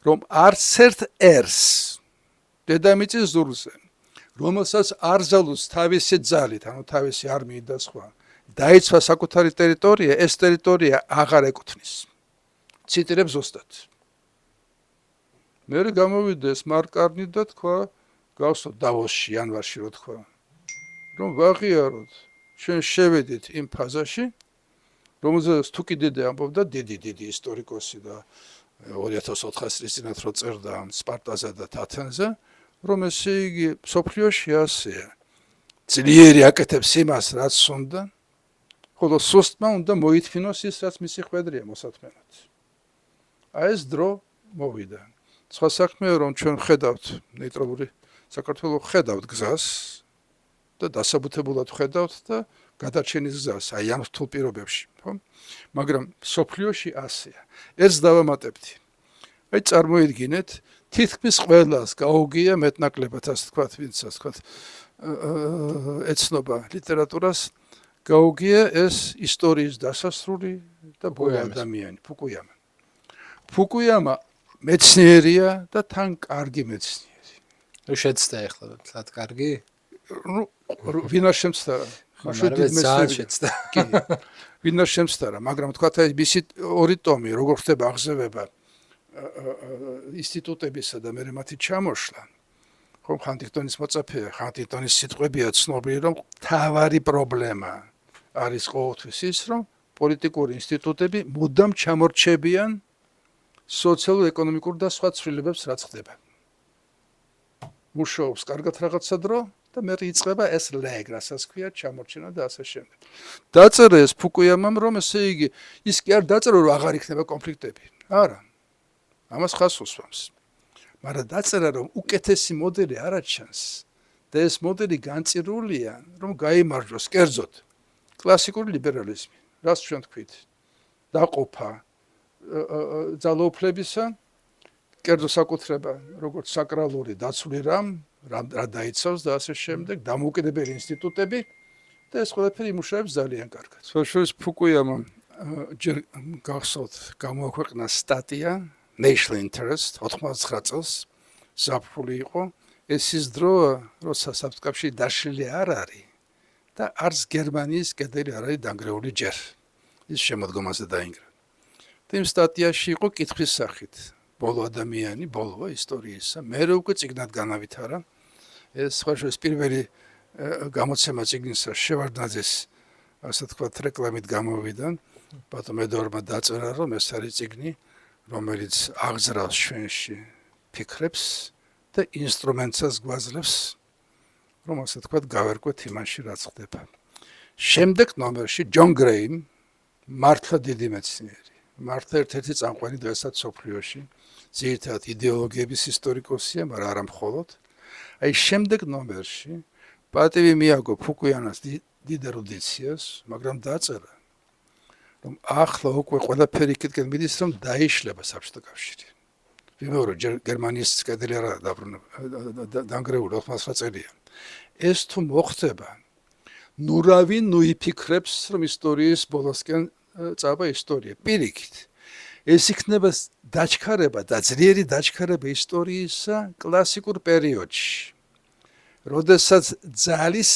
რომ არც ერთ ერს დედამიწის ზურგზე რომელსაც არ ზალუს თავისი ძალით, ანუ თავისი არმიით და სხვა, დაიცვა საკუთარი ტერიტორია, ეს ტერიტორია აღარ ეკუთვნის. ციტირებს ზუსტად. მე გამოვიდა ეს მარკარნი და თქვა, გავსო დავოსში, იანვარში რო თქვა, რომ ვაღიაროთ, ჩვენ შევედით იმ ფაზაში, რომელზეც თუ კიდე ამბობდა დიდი ისტორიკოსი და 2400 წლის წინათ რო წერდა სპარტაზე და ათენზე, რომ ესე იგი სოფლიოში ასეა. ძლიერი აკეთებს იმას, რაც უნდა, ხოლო სუსტმა უნდა მოითმინოს ის, რაც მისი ხვედრია მოსათმენად. აი ეს დრო მოვიდა. სხვა საქმეა, რომ ჩვენ ხედავთ ნეიტრალური საქართველოს ხედავთ გზას და დასაბუთებულად ხედავთ და გადარჩენის გზას, აი ამ რთულ პირობებში, ხო? მაგრამ სოფლიოში ასეა. ეს დავამატებდი. აი წარმოიდგინეთ, თითქმის ყველას გაუგია მეტნაკლებად, ასე თქვათ, ვინც ასე თქვათ, ეცნობა ლიტერატურას, გაუგია ეს ისტორიის დასასრული და ბოლო ადამიანი, ფუკუიამა. ფუკუიამა მეცნიერია და თან კარგი მეცნიერი. შეცდა ეხლა, თლად კარგი? ვინ არ შემცდარა? შეცდა. ვინ არ შემცდარა, მაგრამ თქვათ, აი მისი ორი ტომი, როგორ ხდება აღზევება ინსტიტუტებისა და მე მათი ჩამოშლა. ხომ ჰანტინგტონის მოწაფეა, ჰანტინგტონის სიტყვებია ცნობილი, რომ თავარი პრობლემა არის ყოველთვის ის, რომ პოლიტიკური ინსტიტუტები მუდამ ჩამორჩებიან სოციალურ-ეკონომიკურ და სხვა ცვლილებებს, რაც ხდება. მუშაობს კარგად რაღაცა დრო და მე იწყება ეს ლეგ, რასაც ქვია ჩამორჩენა და ასე შემდეგ. დაწერა ეს ფუკუიამამ, რომ ესე იგი ის კი არ დაწერა, რომ აღარ იქნება კონფლიქტები. არა. ამას ხას უსვამს. მაგრამ დაწერა, რომ უკეთესი მოდელი არ აჩანს და ეს მოდელი განწირულია, რომ გაიმარჯვოს კერძოდ კლასიკური ლიბერალიზმი. რას ჩვენ თქვით? დაყოფა ძალაუფლებისა, კერძო საკუთრება, როგორც საკრალური დაცული რა დაიცავს და ასე შემდეგ, დამოუკიდებელი ინსტიტუტები და ეს ყველაფერი იმუშავებს ძალიან კარგად. შორის ფუკუიამამ ჯერ გახსოვთ, გამოაქვეყნა სტატია National Interest 89 წელს ზაფხული იყო. ეს ის დროა, როცა საბჭოებში დაშლილი არ არის და არც გერმანიის კედელი არ არის დანგრეული ჯერ. ის შემოდგომაზე დაინგრა. იმ სტატიაში იყო კითხვის სახით. ბოლო ადამიანი, ბოლოა ისტორიისა. მე უკვე წიგნად განავითარა. ეს სხვა შორის პირველი გამოცემა წიგნისა შევარდნაძის ასე თქვათ რეკლამით გამოვიდა. ბატონ მედორმა დაწერა რომ ეს არის წიგნი რომელიც აღზრავს ჩვენში ფიქრებს და ინსტრუმენტსაც გვაძლევს რომ ასე თქვათ გავერკვეთ იმაში რაც ხდება. შემდეგ ნომერში ჯონ გრეიმ მართლა დიდი მეცნიერი. მართლა ერთ-ერთი წამყვანი დღესაც სოფლიოში. ძირითადად იდეოლოგიების ისტორიკოსია, მაგრამ არა მხოლოდ. აი შემდეგ ნომერში პატივი მიაგო ფუკუიანას დიდ ერუდიციას, მაგრამ დაწერა რომ ახლა უკვე ყველაფერი იქითკენ მიდის რომ დაიშლება საბჭოთა კავშირი. ვიმეორო გერმანიის კედელი არა დანგრეული 89 წელია. ეს თუ მოხდება ნურავი იფიქრებს რომ ისტორიის ბოლოსკენ წავა ისტორია. პირიქით ეს იქნება დაჩქარება და ძლიერი დაჩქარება ისტორიისა კლასიკურ პერიოდში. როდესაც ძალის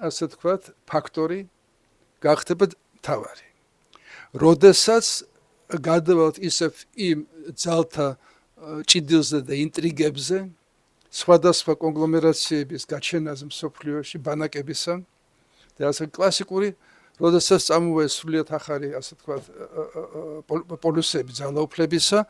ასე თქვათ ფაქტორი გახდება მთავარი. როდესაც გადავალთ ისევ იმ ძალთა ჭიდილზე და ინტრიგებზე სხვადასხვა კონგლომერაციების გაჩენაზე მსოფლიოში ბანაკებისა და ასე კლასიკური როდესაც წამოვა სრულიად ახალი ასე თქვათ პოლუსები ძალაუფლებისა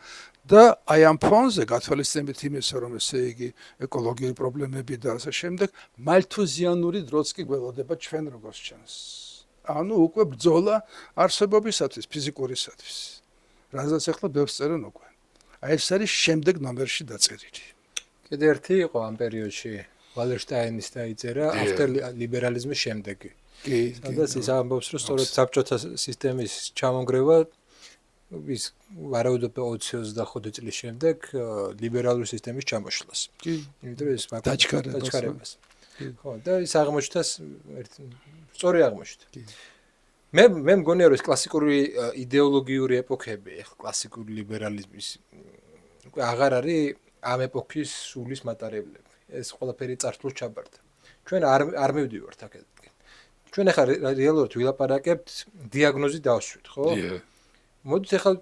და აი ამ ფონზე გათვალისწინებით იმისა რომ ესე იგი ეკოლოგიური პრობლემები და ასე შემდეგ მალთუზიანური დროც კი გველოდება ჩვენ როგორც ჩანს. ანუ უკვე ბრძოლა არსებობისათვის ფიზიკურისათვის. რაზეც ახლა ბევრს წერენ უკვე. აი ეს არის შემდეგ ნომერში დაწერილი. კიდე ერთი იყო ამ პერიოდში ვალერშტაინის დაიწერა ავტოლიბერალიზმის შემდეგი. სადაც ის ამბობს რომ სწორედ საბჭოთა სისტემის ჩამონგრევა ის ვარაუდობ 20-25 წლის შემდეგ ლიბერალური სისტემის ჩამოშლას. იმიტომ რომ ეს დაჩქარებას. ხო და ის აღმოჩნდა სწორი აღმოჩნდა. მე მგონია რომ ეს კლასიკური იდეოლოგიური ეპოქები, ახლა კლასიკური ლიბერალიზმის უკვე აღარ არის ამ ეპოქის სულის მატარებლები. ეს ყველაფერი წარსულს ჩაბარდა. ჩვენ არ მივდივართ აქეთ. ჩვენ ახლა რეალურად ვილაპარაკებთ დიაგნოზი დავსვით, ხო? მოდით ახლა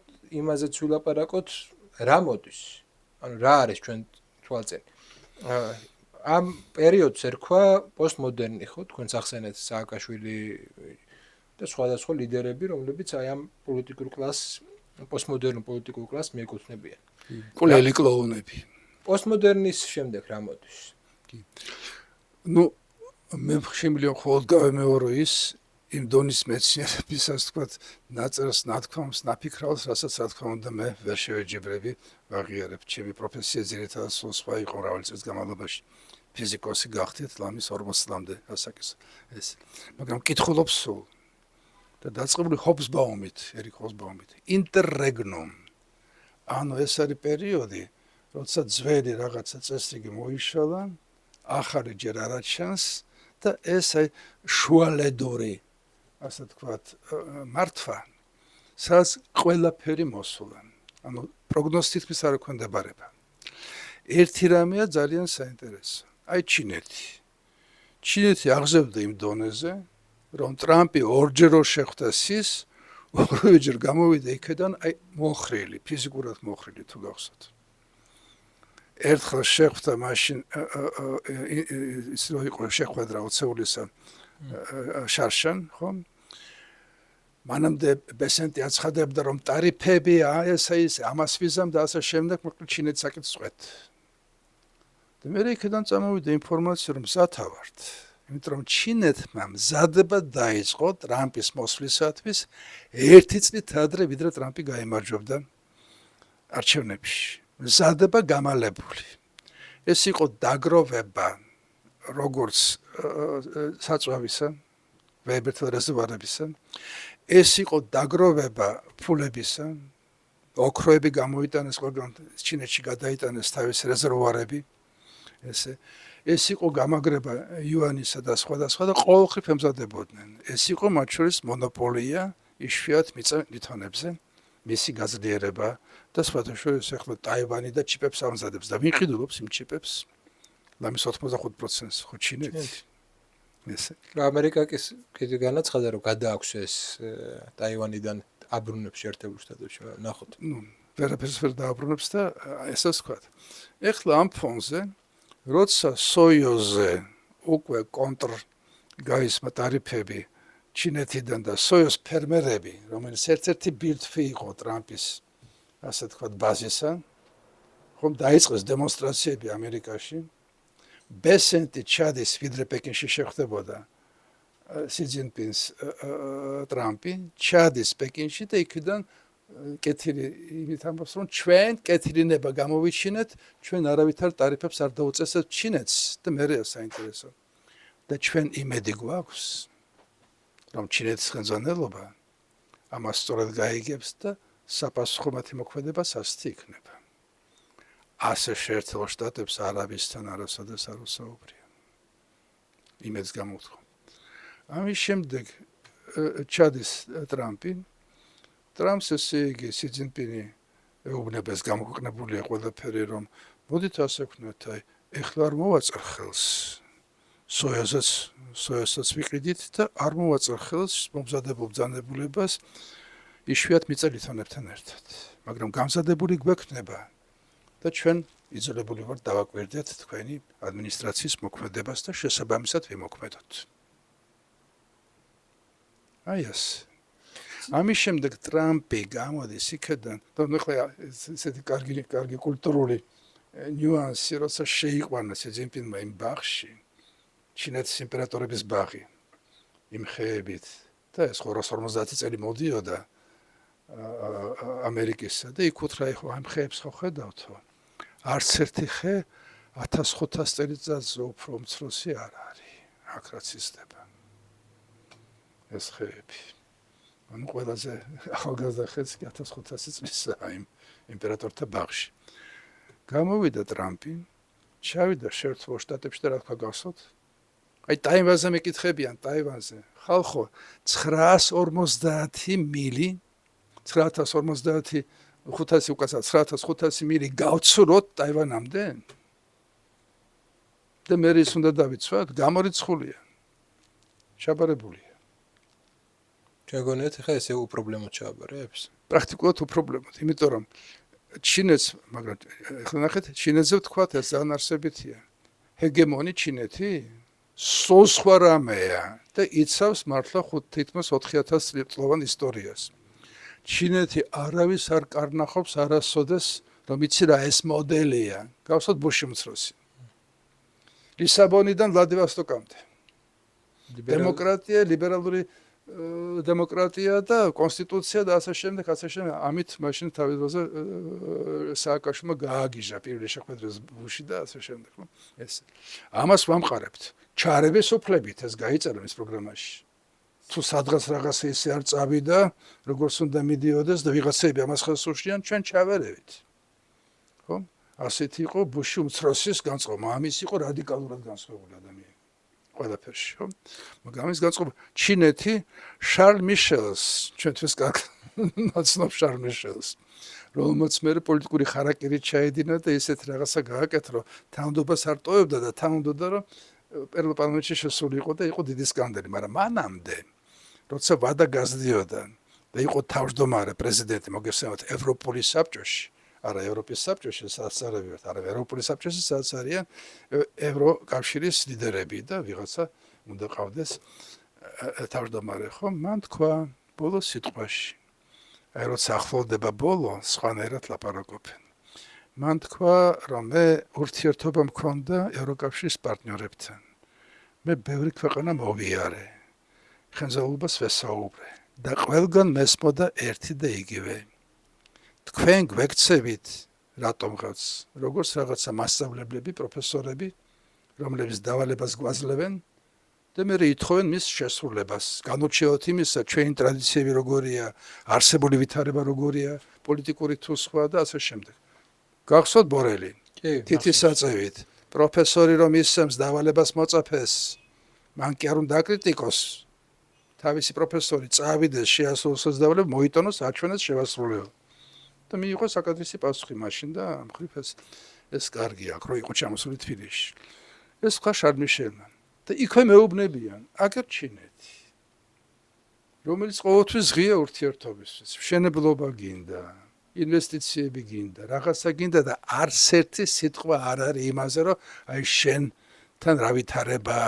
იმაზეც ვილაპარაკოთ, რა მოდის? ანუ რა არის ჩვენ თვალწინ? ამ პერიოდს ერქვა პოსტმოდერნი, ხო? თქვენს ახსენეთ სააკაშვილი და სხვადასხვა ლიდერები, რომლებიც აი ამ პოლიტიკურ კლასს, პოსტმოდერნულ პოლიტიკურ კლასს მიეკუთვნებიან. კვლელი კლოუნები. პოსტმოდერნის შემდეგ რა მოდის? ნუ მე შემიძლია მხოლოდ გავემეორო ის იმ დონის მეცნიერებისას თქვათ ნაწერს ნათქვამს ნაფიქრავს რასაც რა თქმა უნდა მე ვერ შევეჯიბრები ვაღიარებ ჩემი პროფესია ძირითადად სულ სხვა იყო მრავალი წლის განმავლობაში ფიზიკოსი გახდით ლამის 40 წლამდე ასაკის ეს მაგრამ მკითხულობ სულ და დაწყებული ჰობსბაუმით ერიკ ჰობსბაუმით ინტერრეგნუმ ანუ ეს არის პერიოდი როცა ძველი რაღაცა წესრიგი მოიშალა ახალი ჯერ არ ჩანს და ეს შუალედური ასე თქვათ მართვა სადაც ყველაფერი მოსულა ანუ პროგნოზი თითქმის არ ექვემდებარება ერთი რამეა ძალიან საინტერესო აი ჩინეთი აღზევდა იმ დონეზე რომ ტრამპი ორჯერ შეხვდა სის ორივეჯერ გამოვიდა იქედან აი მოხრილი ფიზიკურად მოხრილი თუ გახსოვთ ერთხელ შეხვდა მაშინ ის რო იყო შეხვედრა ოცეულისა შარშან ხო მანამდე ბესენტი აცხადებდა რომ ტარიფები ეს ამას ვიზამ და ასე შემდეგ მოკლედ ჩინეთს საკითხს წვეთ და მე იქიდან წამოვიდა ინფორმაცია რომ მზათავართ იმიტომ რომ ჩინეთმა მზადება დაიწყო ტრამპის მოსვლისათვის ერთი წლით ადრე ვიდრე ტრამპი გაემარჯვებდა არჩევნებში მზადება გამალებული ეს იყო დაგროვება როგორც საწვავისა ვებერთა რეზერვარებისა ეს იყო დაგროვება ფულებისა ოქროები გამოიტანეს ყველგან ჩინეთში გადაიტანეს თავის რეზერვარები ეს იყო გამაგრება იუანისა და სხვადასხვა და ყოველხრივ ემზადებოდნენ ეს იყო მათ შორის მონოპოლია იშვიათ მიწათმოქმედებზე მისი გაძლიერება და სხვადასხვა ახლა ტაივანი და ჩიპებს ამზადებს და ვიყიდულობს იმ ჩიპებს ლამის 85%-ს ხო ჩინეთი ესე ამერიკა კიდე განაცხადა რომ გადააქვს ეს ტაივანიდან აბრუნებს შეერთებულ შტატებში ნახოთ ნუ ვერაფერს ვერ დააბრუნებს და ესეც ვთქვათ ეხლა ამ ფონზე როცა სოიუზზე უკვე კონტრ გაისმა ტარიფები ჩინეთიდან და სოიუზ ფერმერები, რომელიც ერთ-ერთი ბირთვი იყო ტრამპის, ასე თქვა, ბაზისა, ხომ დაიწყეს დემონსტრაციები ამერიკაში. ბესენტი ჩადის ვიდრე პეკინში შეხვდებოდა სი ძინპინს ტრამპი, ჩადის პეკინში და იქიდან კეთილი იმით ამბობს, რომ ჩვენ კეთილინება გამოვიჩინეთ, ჩვენ არავითარ ტარიფებს არ დაუწესებთ ჩინეთს და მერეა საინტერესო. და ჩვენ იმედი გვაქვს, რომ ჩინეთის ხელმძღვანელობა ამას სწორად გაიგებს და საპასუხო მათი მოქმედება სასტი იქნება. ასე შეერთებულ შტატებს არავისთან არასოდეს არ უსაუბრია. იმედს გამოვთხოვ. ამის შემდეგ ჩადის ტრამპი. ტრამპს ესე იგი სი ძინპინი ეუბნებას გამოქვეყნებულია ყველაფერი, რომ მოდით ასე ვქნათ, ეხლა არ მოვაწერ ხელს სოიუზს ვიყიდით და არ მოვაწერ ხელს მომზადებულ ბრძანებულებას იშვიათ მიწა-ლითონებთან ერთად. მაგრამ გამზადებული გვექნება და ჩვენ იძულებული ვართ დავაკვირდეთ თქვენი ადმინისტრაციის მოქმედებას და შესაბამისად ვიმოქმედოთ. აი ეს. ამის შემდეგ ტრამპი გამოდის იქიდან, და ახლა ესეთი კარგი კულტურული ნიუანსი, როცა შეიყვანა სი ძინპინმა იმ ბაღში, ჩინეთის იმპერატორების ბაღი, იმ ხეებით და ეს 250 წელი მოდიოდა ამერიკისა და იქ უთხრა, ხო ამ ხეებს ხო ხედავთო? არც ერთი ხე 1500 წელიწადზე უფრო უმცროსი არ არის. აქ რაც იზრდება. ეს ხეები. ანუ ყველაზე ახალგაზრდა ხეც 1500 წლისაა იმ იმპერატორთა ბაღში. გამოვიდა ტრამპი, ჩავიდა შეერთებულ შტატებში და რა თქვა გახსოვთ? აი ტაივანზე მეკითხებიან, ტაივანზე. ხალხო 950 მილი 950 500 უკაცრავ 9500 მილი გავცუროთ ტაივანამდე? და მე ის უნდა დავიცვათ, გამორიცხულია. ჩაბარებულია. შეგონიათ ხა ესე უპრობლემოდ ჩააბარებს? პრაქტიკულად უპრობლემოდ, იმიტომ რომ ჩინეთს, მაგრამ ახლა ნახეთ, ჩინეთზე ვთქვათ ეს განარსებითია. ჰეგემონი ჩინეთი სხვა რამეა და იცავს მართლა თითქმის 4000 წლოვან ისტორიას. ჩინეთი არავის არ კარნახობს არასოდეს, რომ იცი რა ეს მოდელია. გავსოთ ბუში უმცროსი. ლისაბონიდან ვლადივოსტოკამდე. დემოკრატია, ლიბერალური დემოკრატია და კონსტიტუცია და ასე შემდეგ, ამით მაშინ თავის დროზე სააკაშვილმა გააგიჟა პირველი შეხვედრის ბუში და ასე შემდეგ. ეს. ამას ვამყარებთ. ჩარების უფლებით ეს გაიწერა მის პროგრამაში. თუ სადღაც რაღაცა ისე არ წავიდა, როგორც უნდა მიდიოდეს და ვიღაცები ამას ხელს უშლიან, ჩვენ ჩავერევით. ხო? ასეთი იყო ბუში უმცროსის განწყობა. ამის იყო რადიკალურად განსხვავებული ადამიანი. ყველაფერში, ხო? მაგრამ ის განწყობა ჩინეთი შარლ მიშელს, ჩვენთვის ნაცნობ შარლ მიშელს, რომელმაც მე პოლიტიკური ხარაკტერი ჩაედინა და ესეთ რაღაცა გააკეთა, რომ თანამდებობას არ ტოვებდა და თან უნდოდა რომ პირველ პარლამენტში შესული იყო და იყო დიდი სკანდალი, მაგრამ მანამდე როცა ვადა გაზრდიოდა და იყო თავმჯდომარე პრეზიდენტი, მოგეხსენებათ ევროპული საბჭოში, არა ევროპის საბჭოში, სადაც არევით, არა ევროპული საბჭოში, სადაც არიან ევროკავშირის ლიდერები და ვიღაცა უნდა ყავდეს თავმჯდომარე, ხო? მან თქვა ბოლო სიტყვაში. აი როცა ახლოვდება ბოლო, სხვანაირად ლაპარაკობენ. მან თქვა, რომ მე ურთიერთობა მქონდა ევროკავშირის პარტნიორებთან. მე ბევრი ქვეყანა მოვიარე. ხელმძღვანელობას ვესაუბრე და ყველგან მესმოდა ერთი და იგივე. თქვენ გვექცევით რატომღაც, როგორც რაღაცა მასწავლებლები, პროფესორები, რომლებიც დავალებას გვაძლევენ და მე ითხოვენ მის შესრულებას. განუჩიოთ იმისა, ჩვენი ტრადიციები როგორია, არსებული ვითარება როგორია, პოლიტიკური თუ სხვა და ასე შემდეგ. გახსოვთ ბორელი? თითის საწევით. პროფესორი რომ ისემს დავალებას მოწაფეს, მან კი არ უნდა აკრიტიკოს. თავისი პროფესორი წავიდეს შეასრულოს დავალება, მოიტანოს აჩვენოს შევასრულეო. და მიიღო საკადრისი პასუხი მაშინ და მხრივ ეს კარგია, რო იყო ჩამოსული თბილისში. ეს ხა შარლ მიშელმა. და იქვე მეუბნებიან, აგერ ჩინეთი, რომელიც ყოველთვის ღია ურთიერთობისთვის, მშენებლობა გინდა, ინვესტიციები გინდა, რაღაცა გინდა და არც ერთი სიტყვა არ არის იმაზე, რომ აი შენთან რა ვითარება,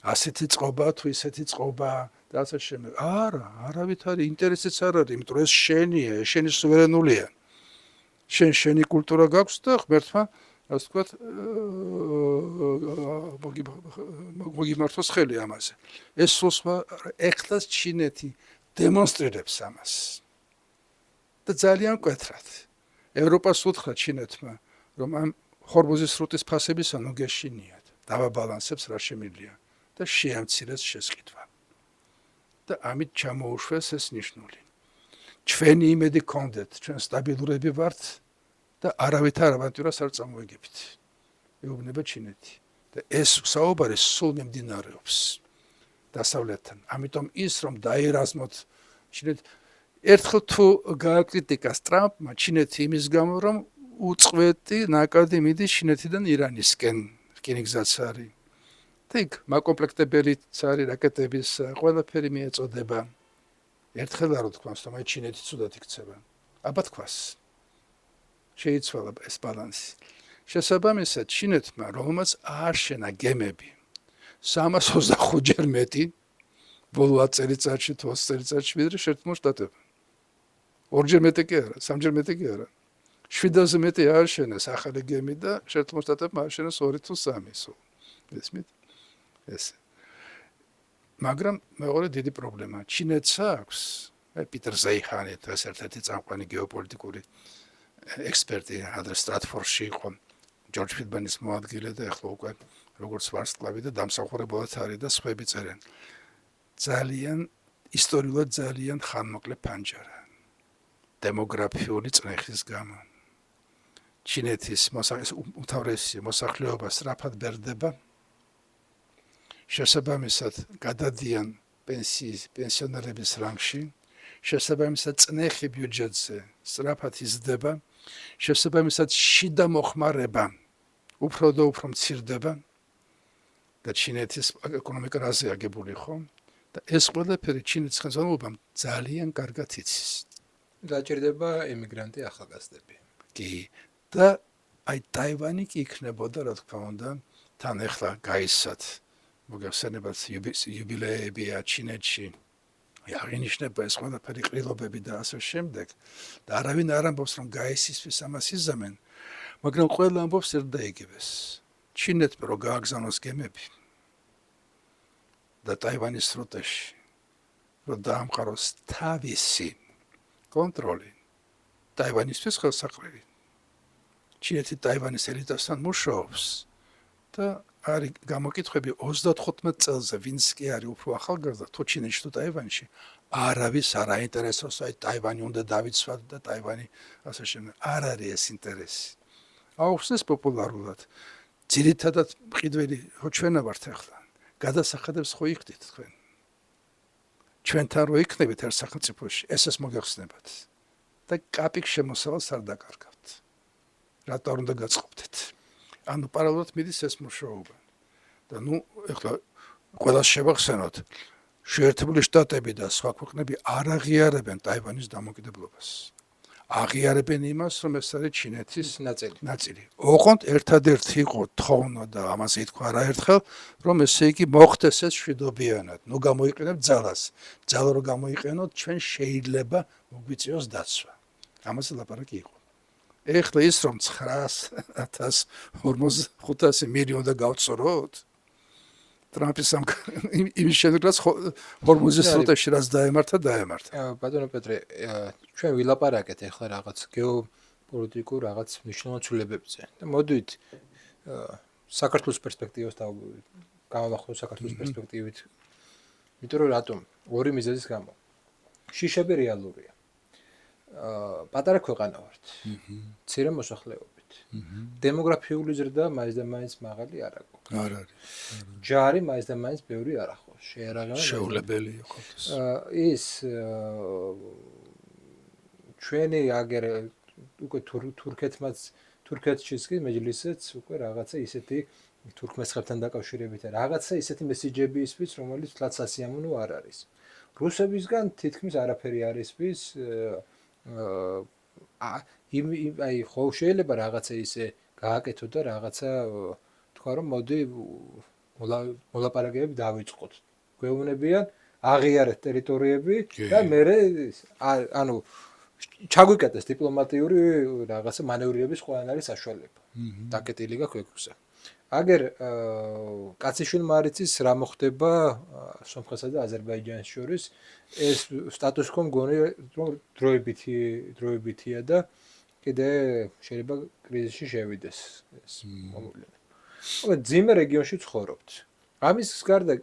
ასეთი წყობა თუ ისეთი წყობა და ასე შემდეგ. არა, არავით არის ინტერესიც არ არის, იმიტომ რომ ეს შენია, შენი სუვერენულია. შენი კულტურა გაქვს და ღმერთმა, ასე ვთქვათ, მოგიმართოს ხელი ამაზე. ეს სულს ეხლა ჩინეთი დემონსტრირებს ამას. და ძალიან მკვეთრად. ევროპას უთხრა ჩინეთმა, რომ ამ ხორბუზის სრუტის ფასებისა ნუ გეშინიათ, დავაბალანსებს რა შემიძლია და შეამცირეს შესყიდვა. და ამით ჩამოუშვეს ეს ნიშნული. ჩვენი იმედი გქონდეთ, ჩვენ სტაბილურები ვართ და არავითარ ავანტიურას არ წამოეგებთ. ეუბნება ჩინეთი. და ეს საუბარი სულ მიმდინარეობს დასავლეთთან. ამიტომ ის რომ დაერაზმოთ ჩინეთ ერთხელ თუ გააკრიტიკას ტრამპმა ჩინეთი იმის გამო რომ უწყვეტი ნაკადი მიდის ჩინეთიდან ირანისკენ რკინიგზაც არის. და იქ მაკომპლექტებელიც არის რაკეტების ყველაფერი მიეწოდება. ერთხელ არ თქვას რომ აი ჩინეთი ცუდად იქცება. აბა თქვას. შეიცვალა ეს ბალანსი. შესაბამისად ჩინეთმა რომელმაც ააშენა გემები 325-ჯერ მეტი ბოლო 10 წელიწადში თუ 20 წელიწადში ვიდრე შეერთებულ შტატებთან. 2-ჯერ მეტი კი არა, 3-ჯერ მეტი კი არა. 7-ზე მეტი ააშენეს ახალი გემი და შეერთებულ შტატებმა ააშენეს 2 თუ 3 სულ. ესმით? ეს. მაგრამ მეორე დიდი პრობლემა ჩინეთს აქვს, პიტერ ზეიხანი, ეს ერთ-ერთი წამყვანი გეოპოლიტიკური ექსპერტი ადრე სტრატფორდში იყო, ჯორჯ ფიდმანის მოადგილე და ახლა უკვე როგორც ვარსკვლავი და დამსახურებულად არის და სხვები წერენ. ძალიან ისტორიულად ძალიან ხანმოკლე ფანჯარა. დემოგრაფიული წნეხის გამო. ჩინეთის უმთავრესი მოსახლეობა სწრაფად ბერდება. შესაბამისად გადადიან პენსიონერების რანგში, შესაბამისად წნეხი ბიუჯეტზე სწრაფად იზრდება, შესაბამისად შიდა მოხმარება უფრო და უფრო მცირდება და ჩინეთის ეკონომიკა რაზე აგებული ხო? და ეს ყველაფერი ჩინეთის ხელმძღვანელობამ ძალიან კარგად იცის. დაჭირდება ემიგრანტი ახალგაზრდები. კი, და აი ტაივანი კი იქნებოდა, რა თქმა უნდა, თან ახლა გაიცათ მოგეხსენებათ იუბილეებია ჩინეთში. აღინიშნება ეს ყველაფერი ყრილობები და ასე შემდეგ. და არავინ არ ამბობს, რომ გაისისთვის ამას იზამენ, მაგრამ ყველა ამბობს ერთ და იგივეს. ჩინეთმა რო გააგზავნოს გემები და ტაივანის სრუტეში, რომ დაამყაროს თავისი კონტროლი ტაივანისთვის ხელსაყრელი. ჩინეთი ტაივანის ელიტასთან მუშაობს და არის გამოკითხვები 35 წელზე, ვინც კი არის უფრო ახალგაზრდა, თუ ჩინეთში თუ ტაივანში, არავის არ აინტერესებს, აი ტაივანი უნდა დავიცვათ და ტაივანი ასე შემდეგ. არ არის ეს ინტერესი. აუხსნეს პოპულარულად. ძირითადად მყიდველი ხო ჩვენა ვართ ახლა. გადასახადებს ხო იხდით თქვენ. ჩვენთან რო იქნებით ერთ სახელმწიფოში, ეს მოგეხსნებათ. და კაპიკ შემოსავალს არ დაკარგავთ. რატო არ უნდა გაწყობდეთ? ანუ პარალელურად მიდის ეს მუშაობა. და ნუ ეხლა ყველას შევახსენოთ, შეერთებული შტატები და სხვა ქვეყნები არ აღიარებენ ტაივანის დამოუკიდებლობას. აღიარებენ იმას, რომ ეს არის ჩინეთის ნაწილი. ოღონდ ერთადერთი იყო თხოვნა და ამაზე ითქვა არაერთხელ, რომ ესე იგი მოხდეს ეს მშვიდობიანად. ნუ გამოიყენებთ ძალას. ძალა რო გამოიყენოთ, ჩვენ შეიძლება მოგვიწიოს დაცვა. ამაზე ლაპარაკი იყო. ეხლა ის რომ 945 მილიონი გავწოროთ ტრამპის იმის შემდეგ რაც ჰორმუზის სრუტეში რაც დაემართა. ბატონო პეტრე, ჩვენ ვილაპარაკეთ ეხლა რაღაც გეოპოლიტიკურ რაღაც მნიშვნელოვან ცვლილებებზე და მოდით საქართველოს პერსპექტივას გამოვახსოვოთ საქართველოს პერსპექტივით. იმიტომ რომ რატომ? ორი მიზეზის გამო. შიშები რეალურია. პატარა ქვეყანა ვართ. მცირე მოსახლეობით. დემოგრაფიული ზრდა მაინც და მაინც მაღალი არ აქვს. არ არის. ჯარი მაინც და მაინც ბევრი არ ახოს. შეუძლებელი იყო ის ჩვენი აგერ უკვე თურქეთშიც კი მეჯლისიც უკვე რაღაცა ისეთი თურქმესხებთან დაკავშირებით რაღაცა ისეთი მესიჯები ისმის, რომელიც თლაც სასიამოვნო არ არის. რუსებისგან თითქმის არაფერი არ ისმის, აი ხო შეიძლება რაღაცა ისე გააკეთო და რაღაცა თქვა რომ მოდი მოლაპარაკებები დავიწყოთ. გვეუბნებიან აღიარეთ ტერიტორიები და მერე ანუ ჩაგვიკეტეს დიპლომატიური რაღაცა მანევრირების ყველანაირი საშუალება. დაკეტილი გაქვს ექვსა. აგერ კაციშვილი მარიცის რა მოხდება სომხეთსა და აზერბაიჯანს შორის ეს სტატუს კო მგონი რომ დროებითია და კიდე შეიძლება კრიზისში შევიდეს ეს მოვლენა. აბა ძიმე რეგიონში ცხოვრობთ. ამის გარდა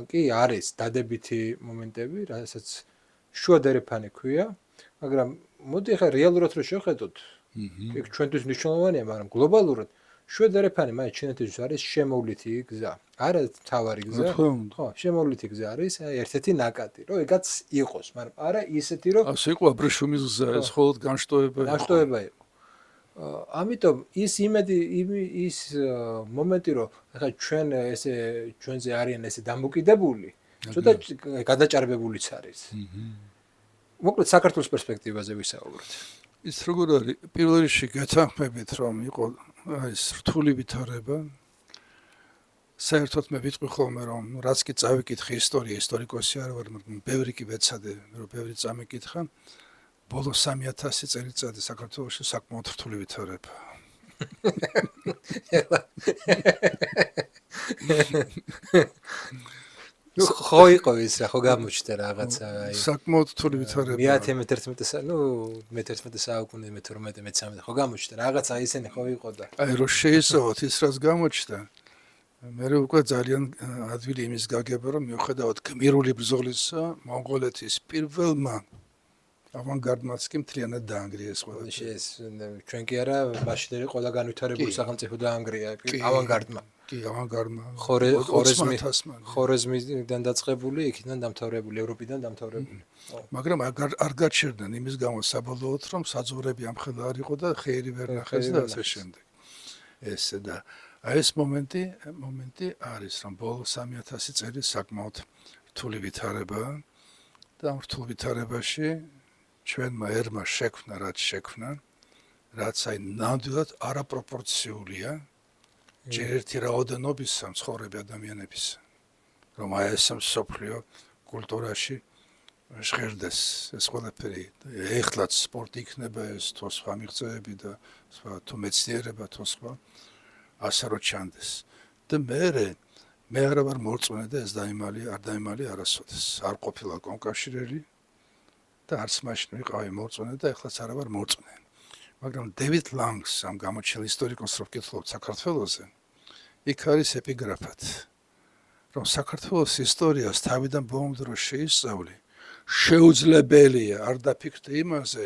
კი არის დადებითი მომენტები, რასაც შუა დერეფანი ქვია, მაგრამ მოდი ახლა რეალურად რო შევხედოთ, იქ ჩვენთვის მნიშვნელოვანია, მაგრამ გლობალურად შუა დერეფანი მაინც ჩინეთისთვის არის შემოვლითი გზა. არა თავარი გზა. ხო, შემოვლითი გზა არის ერთ-ერთი ნაკადი, რომ ეგაც იყოს, მაგრამ არა ისეთი, რომ ასე იყო აბრეშუმის გზა, ეს მხოლოდ განშტოება იყო. ამიტომ ის იმედი ის მომენტი რომ ახლა ჩვენ ესე ჩვენზე არიან ესე დამოკიდებული, ცოტა გადაჭარბებულიც არის. მოკლედ საქართველოს პერსპექტივაზე ვისაუბროთ. ის როგორ არის? პირველ რიგში გეთანხმებით რომ იყო ეს რთული ვითარება. საერთოდ მე ვიტყვი ხოლმე რომ რაც კი წავიკითხე ისტორიკოსი არ ვარ, მაგრამ ბევრი კი ვეცადე, რომ ბევრი წამიკითხა. ბოლო 3000 წელიწადი საქართველოში საკმაოდ რთული ვითარება. ნუ ხო იყო ის რა, ხო გამოჩნდა რაღაცა აი საკმაოდ რთული ვითარება. მე-11 საუკუნე, მე-12, მე-13 ხო გამოჩნდა რაღაცა ისენი ხო იყო და აი რო შეისწავოთ ის რაც გამოჩნდა. მე უკვე ძალიან ადვილი იმის გაგება რომ მიუხედავად გმირული ბრძოლისა მონღოლეთის პირველმა ავანგარდმაც კი მთლიანად დაანგრიეს ყველაფერი. ეს ჩვენ კი არა, მაშინდელი ყველა განვითარებული სახელმწიფო დაანგრია ავანგარდმა. კი, ავანგარდმა. ხორეზმიდან დაწყებული, იქიდან დამთავრებული, ევროპიდან დამთავრებული. მაგრამ არ გაჩერდნენ იმის გამო საბოლოოდ რომ საძოვრები ამხელა არ იყო და ხეირი ვერ ნახეს და ასე შემდეგ. ესე და აი ეს მომენტი არის რომ ბოლო 3000 წელი საკმაოდ რთული ვითარებაა და ამ რთულ ვითარებაში ჩვენმა ერმა შექმნა რაც აი ნამდვილად არაპროპორციულია ჯერ ერთი რაოდენობისა მცხოვრები ადამიანების რომ აი ეს მსოფლიო კულტურაში ჟღერდეს ეს ყველაფერი ეხლაც სპორტი იქნება ეს თუ სხვა მიღწევები და სხვა თუ მეცნიერება თუ სხვა ასე რომ ჩანდეს და მე არა ვარ მორწმუნე და ეს არ დაიმალი არასოდეს არ ყოფილა კონკავშირელი და არც მაშინ ვიყავი მორწმუნე და ეხლაც არა ვარ მორწმუნე. მაგრამ დევიდ ლანგს ამ გამოჩენილ ისტორიკოსს რო ვკითხულობ საქართველოზე, იქ არის ეპიგრაფად, რომ საქართველოს ისტორიას თავიდან ბოლომდე რო შეისწავლი, შეუძლებელია არ დაფიქრდე იმაზე,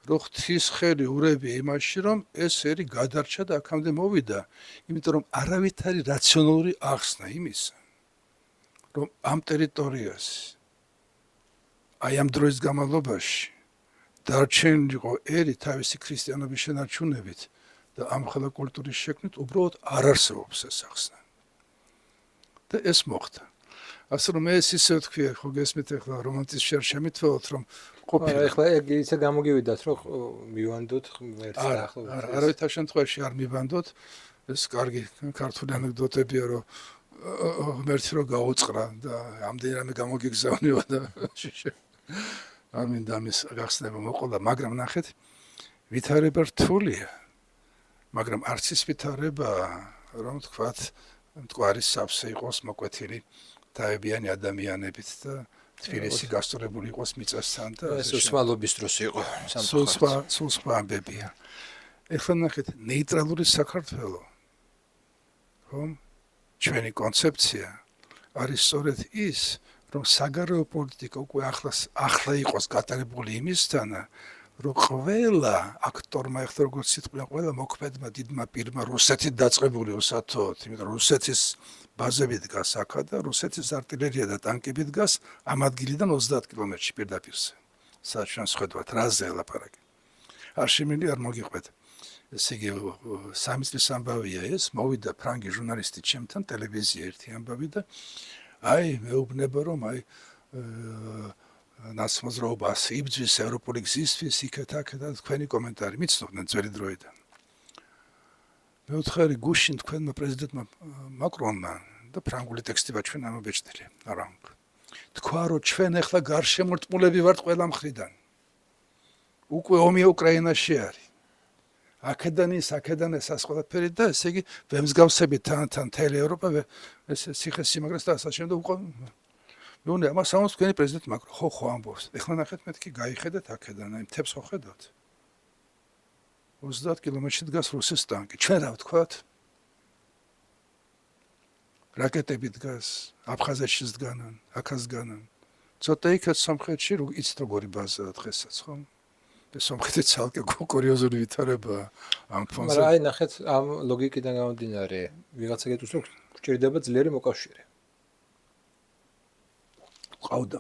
რომ ღვთის ხელი ურევია იმაში, რომ ეს ერი გადარჩა და აქამდე მოვიდა, იმიტომ რომ არავითარი რაციონალური ახსნა იმისა, რომ ამ ტერიტორიას აი ამ დროის განმავლობაში დარჩენილიყო ერი თავისი ქრისტიანობის შენარჩუნებით და ამხელა კულტურის შექმნით უბრალოდ არ არსებობს ეს ახსნა. და ეს მოხდა. ასე რომ ეს ისე თქვი, ხო გესმით ახლა რომანტიზმის შერშემითველოთ რომ ყოფილი. ახლა ეგ ისე გამოგივიდათ რომ მივანდოთ ღმერთს ახლოს. არავითარ შემთხვევაში არ მივანდოთ. ეს კარგი ქართული ანეკდოტებია რომ ღმერთი რო გაუწყრა და ამდენი რამე გამოგიგზავნიო და არ მინდა ამის გახსნება მოყოლა, მაგრამ ნახეთ, ვითარება რთულია. მაგრამ არც ის ვითარება, რომ თქვათ, მტკვარი სავსე იყოს მოკვეთილი დაებიანი ადამიანებით და თბილისი გასწორებული იყოს მიწასთან და ეს უსმალობის დროს იყო სულ სხვა ამბებია. ეხლა ნახეთ, ნეიტრალური საქართველო, რომ ჩვენი კონცეფცია არის სწორედ ის, რომ საგარეო პოლიტიკა უკვე ახლა იყოს გატარებული იმისთან, რომ ყველა აქტორმა ეხლა როგორც სიტყვა ყველა მოქმედმა დიდმა პირმა რუსეთით დაწყებული ოსათოთ, იმიტომ რომ რუსეთის ბაზები დგას აქა და რუსეთის артиლერია და ტანკები დგას ამ ადგილიდან 30 კილომეტრში პირდაპირზე. სადაც ჩვენ ვხედავთ რაზე ლაპარაკი. არ შემილი არ მოგიყვეთ. ესე იგი სამი წლის ამბავია ეს, მოვიდა ფრანგი ჟურნალისტი ჩემთან ტელევიზია ერთი ამბავი და აი მეუბნება რომ აი ნაცმოძრაობას იბძვის ევროპული გზისთვის იქეთ-აქეთ თქვენი კომენტარი მიცნობდნენ ძველი დროიდან. მეოთხე გუშინ თქვენმა პრეზიდენტმა მაკრონმა და ფრანგული ტექსტი ჩვენ ამობეჭდილი არანგ. თქვა რომ ჩვენ ახლა გარშემორტყმულები ვართ ყველა მხრიდან. უკვე ომი უკრაინაში არის. აქედან ის ყველაფერი და ესე იგი ვემსგავსებით თან მთელი ევროპა ეს ციხე-სიმაგრეს და ასე შემდეგ უკვე ნუ ამას ამბობს თქვენი პრეზიდენტი მაკრონ ხო ამბობს. ეხლა ნახეთ მეთქი გაიხედეთ აქედან აი მთებს ხო ხედავთ. 30 კილომეტრში დგას რუსეთის ტანკი. ჩვენ რა ვთქვათ? რაკეტები დგას, აფხაზეთშიც დგანან, აქაც დგანან. ცოტა იქაც სომხეთში იცით როგორი ბაზაა დღესაც ხო? ეს სომხეთი ცალკე კურიოზული ვითარებაა ამ ფონზე. მაგრამ აი ნახეთ ამ ლოგიკიდან გამომდინარე, ვიღაცა გეტყვის რომ გვჭირდება ძლიერი მოკავშირე. ყავდა.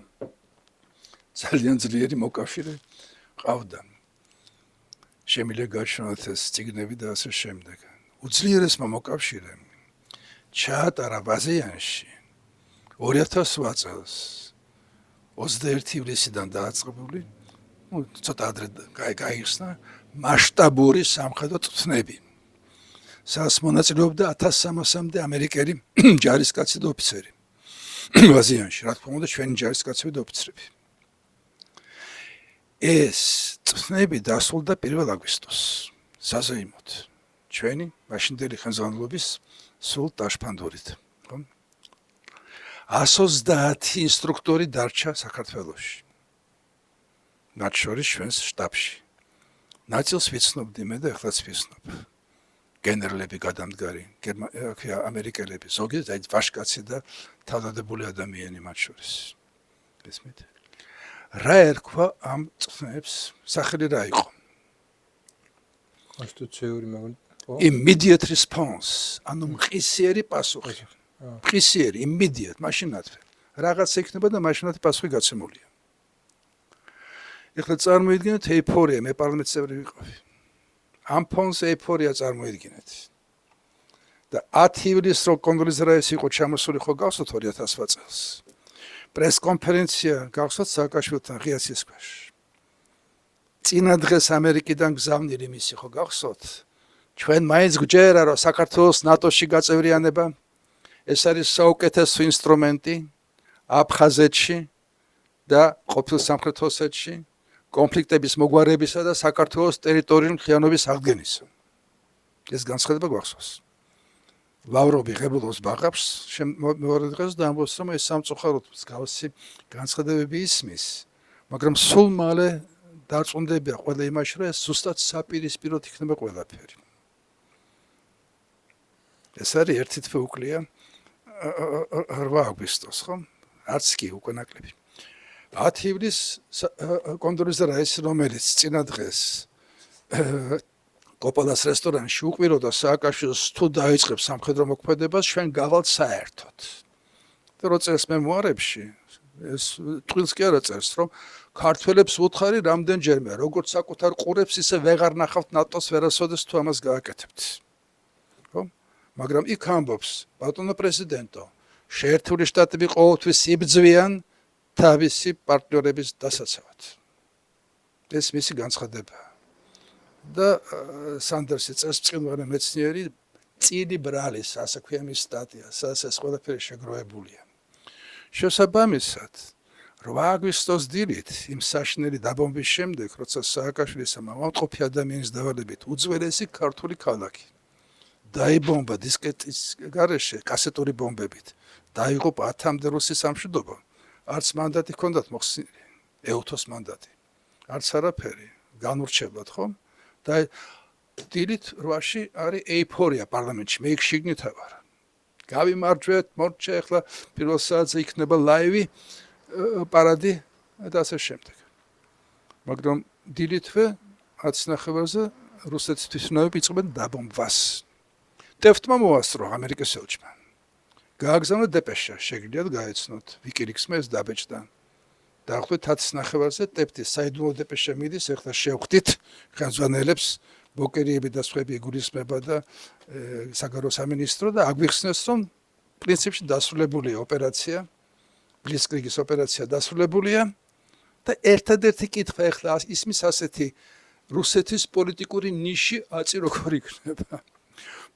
ძალიან ძლიერი მოკავშირე ყავდა. შემიძლია გაჩვენოთ ეს წიგნები და ასე შემდეგ. უძლიერესმა მოკავშირემ ჩაატარა ბაზიანში 2008 წელს 21 ივლისიდან დააწყებული, ცოტა ადრე გაიხსნა მასშტაბური სამხედრო წვნები. სადაც მონაწილეობდა 1300-მდე ამერიკელი ჯარისკაცი და ოფიცერი. ბაზიანში, რა თქმა უნდა, ჩვენი ჯარისკაცები და ოფიცრები. ეს წვნები დასრულდა 1 აგვისტოს საზეიმოდ. ჩვენი მაშინდელი ხელმძღვანელობის სულ დაშფანდურით. 130 ინსტრუქტორი დარჩა საქართველოში. მათ შორის ჩვენს შტაბში. ნაწილს ვიცნობდი მე და ახლაც ვიცნობ. გენერლები გადამდგარი, ამერიკელები, ზოგადად ვაშკაცი და თავდადებული ადამიანი მათ შორის. გესმით? რა ერქვა ამ წვნებს? სახელი რა იყო? კონსტიტუციური immediate response, ანუ მყისიერი პასუხი. მყისიერი, immediate, მაშინათვე. რაღაც იქნება და მაშინათვე პასუხი გაცემულია. ეხლა წარმოიდგინეთ ეიფორია, მე პარლამენტის წევრი ვიყავი. ამ ფონზე ეიფორია წარმოიდგინეთ. და 10 ივლისს რო კონდოლიზა რაისი იყო ჩამოსული ხო გახსოვთ 2008 წელს. პრეს-კონფერენცია გახსოვთ სააკაშვილთან ღია ცისქვეშ. წინა დღეს ამერიკიდან გზავნილი მისი ხო გახსოვთ? ჩვენ მაინც გვჯერა რომ საქართველოს ნატოში გაწევრიანება ეს არის საუკეთესო ინსტრუმენტი აფხაზეთში და ყოფილ სამხრეთ ოსეთში კონფლიქტების მოგვარებისა და საქართველოს ტერიტორიული მთლიანობის აღდგენისა. ეს განცხადება გვახსოვს. ლავროვი ღებულობს ბაღებს მეორე დღეს და ამბობს რომ ეს სამწუხაროდ მსგავსი განცხადებები ისმის, მაგრამ სულ მალე დარწმუნდებია ყველა იმაში რომ ეს ზუსტად საპირისპიროდ იქნება ყველაფერი. ეს არის ერთი თვე უკლია 8 აგვისტოს, ხო? არც კი უკვე ნაკლები. 10 ივლისს კონდოლიზა რაისი, რომელიც წინა დღეს კოპოლას რესტორანში უყვიროდა სააკაშვილს თუ დაიწყებს სამხედრო მოქმედებას, ჩვენ გავალთ საერთოდ. და რო წერს მემუარებში, ეს ტყილს კი არა წერს, რომ ქართველებს უთხარი რამდენჯერმე, როგორც საკუთარ ყურებს, ისე ვეღარ ნახავთ ნატოს ვერასოდეს თუ ამას გააკეთებთ. ხო? მაგრამ იქ ამბობს, ბატონო პრეზიდენტო, შეერთებული შტატები ყოველთვის იბრძვიან თავისი პარტნიორების დასაცავად. ეს მისი განცხადებაა. და სანდერსი წერს წყინვალე მეცნიერი წილი ბრალის, ასე ქვია მის სტატია, სადაც ეს ყველაფერი შეგროვებულია. შესაბამისად, 8 აგვისტოს დილით იმ საშინელი დაბომბვის შემდეგ, როცა სააკაშვილის მამამტყოფი ადამიანის დავალებით უძველესი ქართული ქალაქი დაიბომბა დისკეტის გარეშე კასეტური ბომბებით, დაიღუპა 10-მდე რუსის სამშვიდობო, არც მანდატი ჰქონდათ მოხსნილი, ეუთოს მანდატი, არც არაფერი, განურჩევლად, ხო? და დილით 8-ში არის ეიფორია პარლამენტში, მე იქ შიგნით ვარ. გავიმარჯვეთ, მორჩა, ახლა პირველ საათზე იქნება ლაივი, პარადი და ასე შემდეგ. მაგრამ დილითვე 10:30-ზე რუსეთის თვითმფრინავები იწყებენ დაბომბვას. ტეფტმა მოასწრო ამერიკის ელჩმა. გააგზავნა დეპეშა, შეგიძლიათ გაეცნოთ. ვიკილიქსმა ეს დაბეჭდა. დაახლოებით 10:30-ზე ტეფტის საიდუმლო დეპეშა მიდის, ახლა შევხვდით ხელმძღვანელებს, ბოკერიები და სხვები იგულისხმება და საგარეო სამინისტრო და აგვიხსნეს, რომ პრინციპში დასრულებულია ოპერაცია, ბლიცკრიგის ოპერაცია დასრულებულია და ერთადერთი კითხვა ეხლა ისმის ასეთი რუსეთის პოლიტიკური ნიში აწი როგორ იქნება.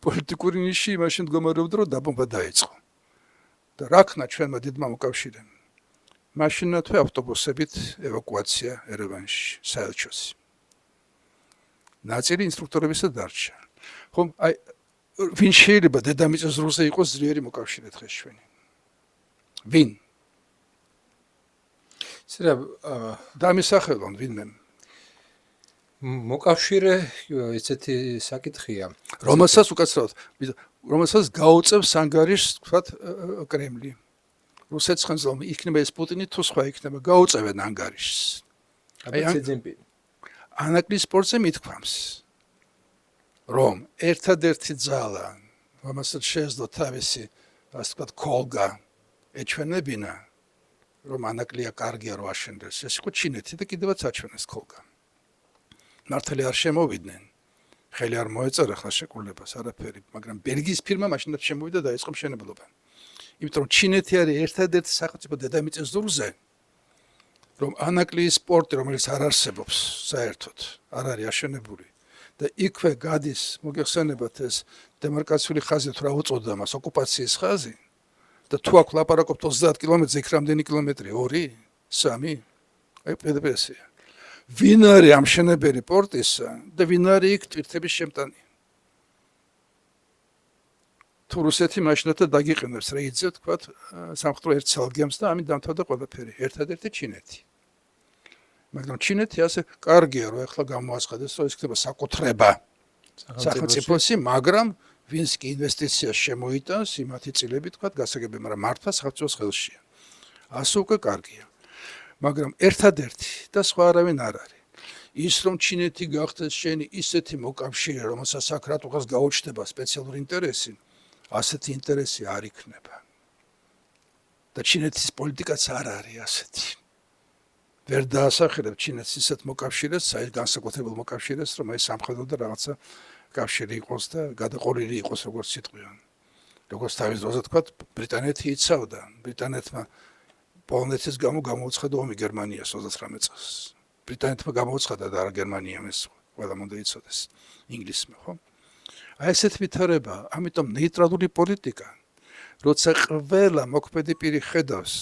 პოლიტიკური ნიში იმაში მდგომარეობდა, რომ დაბომბვა დაიწყო. და რა ქნა ჩვენმა დიდმა მოკავშირემ? მაშინათვე ავტობუსებით ევაკუაცია ერევანში, საელჩოსი. ნაწილი ინსტრუქტორებისა დარჩა. ხომ აი ვინ შეიძლება დედამიწის ზრუზე იყოს ძლიერი მოკავშირე დღეს ჩვენი? ვინ? ისე დამისახელონ ვინმე? მოკავშირე ესეთი საკითხია, რომელსაც უკაცრავად, რომელსაც გაუწევს ანგარიშს, თქვათ, კრემლი. რუსეთის ხელმძღვანელობა იქნება ეს პუტინი თუ სხვა იქნება, გაუწევენ ანგარიშს. ცეძინპინი. ანაკლის სპორტზე მithქვამს, რომ ერთადერთი ძალა, რომელსაც შეეძლო თავისი, ასე ვთქვათ, ქოლგა ეჩვენებინა, რომ ანაკლია კარგია რო აშენდეს, ეს იყო ჩინეთი და კიდევაც აჩვენეს ქოლგა. მართალი არ შემოვიდნენ. ხელი არ მოეწერა ხლა შეკრულებას არაფერი, მაგრამ ბელგიის ფირმა მაშინაც შემოვიდა და დაიწყო მშენებლობა. იმიტომ რომ ჩინეთი არის ერთადერთი სახელმწიფო დედამიწის ზურგზე, რომ ანაკლიის სპორტი, რომელიც არ არსებობს საერთოდ, არ არის აშენებული და იქვე გადის, მოგეხსენებათ ეს დემარკაციული ხაზი თუ რა უწოდა მას, ოკუპაციის ხაზი და თუ აქ ლაპარაკობთ 30 კილომეტრზე, იქ რამდენი კილომეტრი? 2, 3? აი პედეპესია. ვინ არის ამშენებელი პორტისა და ვინ არის იქ ტვირთების შემტანი? თუ რუსეთი მაშინათა დაგიყენებს რეიდზე, თქვათ, სამხატვრო ერთ ცალგემს და ამით დამთავრდა ყველაფერი. ერთადერთი ჩინეთი. მაგრამ ჩინეთი ასე კარგია, რომ ეხლა გამოაცხადეს, რომ ეს ხდება საკუთრება სახელმწიფოსი, მაგრამ ვინც კი ინვესტიციას შემოიტანს, იმათი წილები, თქვათ, გასაგები, მაგრამ მართლა სახელმწიფოს ხელშია. ასე უკვე კარგია. მაგრამ ერთადერთი და სხვა არავინ არ არის. ის რომ ჩინეთი გახდეს შენი ისეთი მოკავშირე, რომელსაც საკრატუხას გაუჩნდება სპეციალური ინტერესი, ასეთი ინტერესი არ იქნება. და ჩინეთის პოლიტიკაც არ არის ასეთი. ვერ დაასახელებ ჩინეთს ისეთ მოკავშირეს, საერთოდ განსაკუთრებულ მოკავშირეს, რომ აი სამხედრო და რაღაცა კავშირი იყოს და გადაყოლილი იყოს როგორც სიტყვიან. როგორც თავის დროზე თქვა, ბრიტანეთი იცავდა, ბრიტანეთმა პოლონეთის გამო გამოუცხადა ომი გერმანიას 39 წელს. ბრიტანეთმა გამოუცხადა და არა გერმანიამ ეს ყველა უნდა იცოდეს ინგლისმა, ხო? აი ესეთ ვითარება, ამიტომ ნეიტრალური პოლიტიკა, როცა ყველა მოქმედი პირი ხედავს,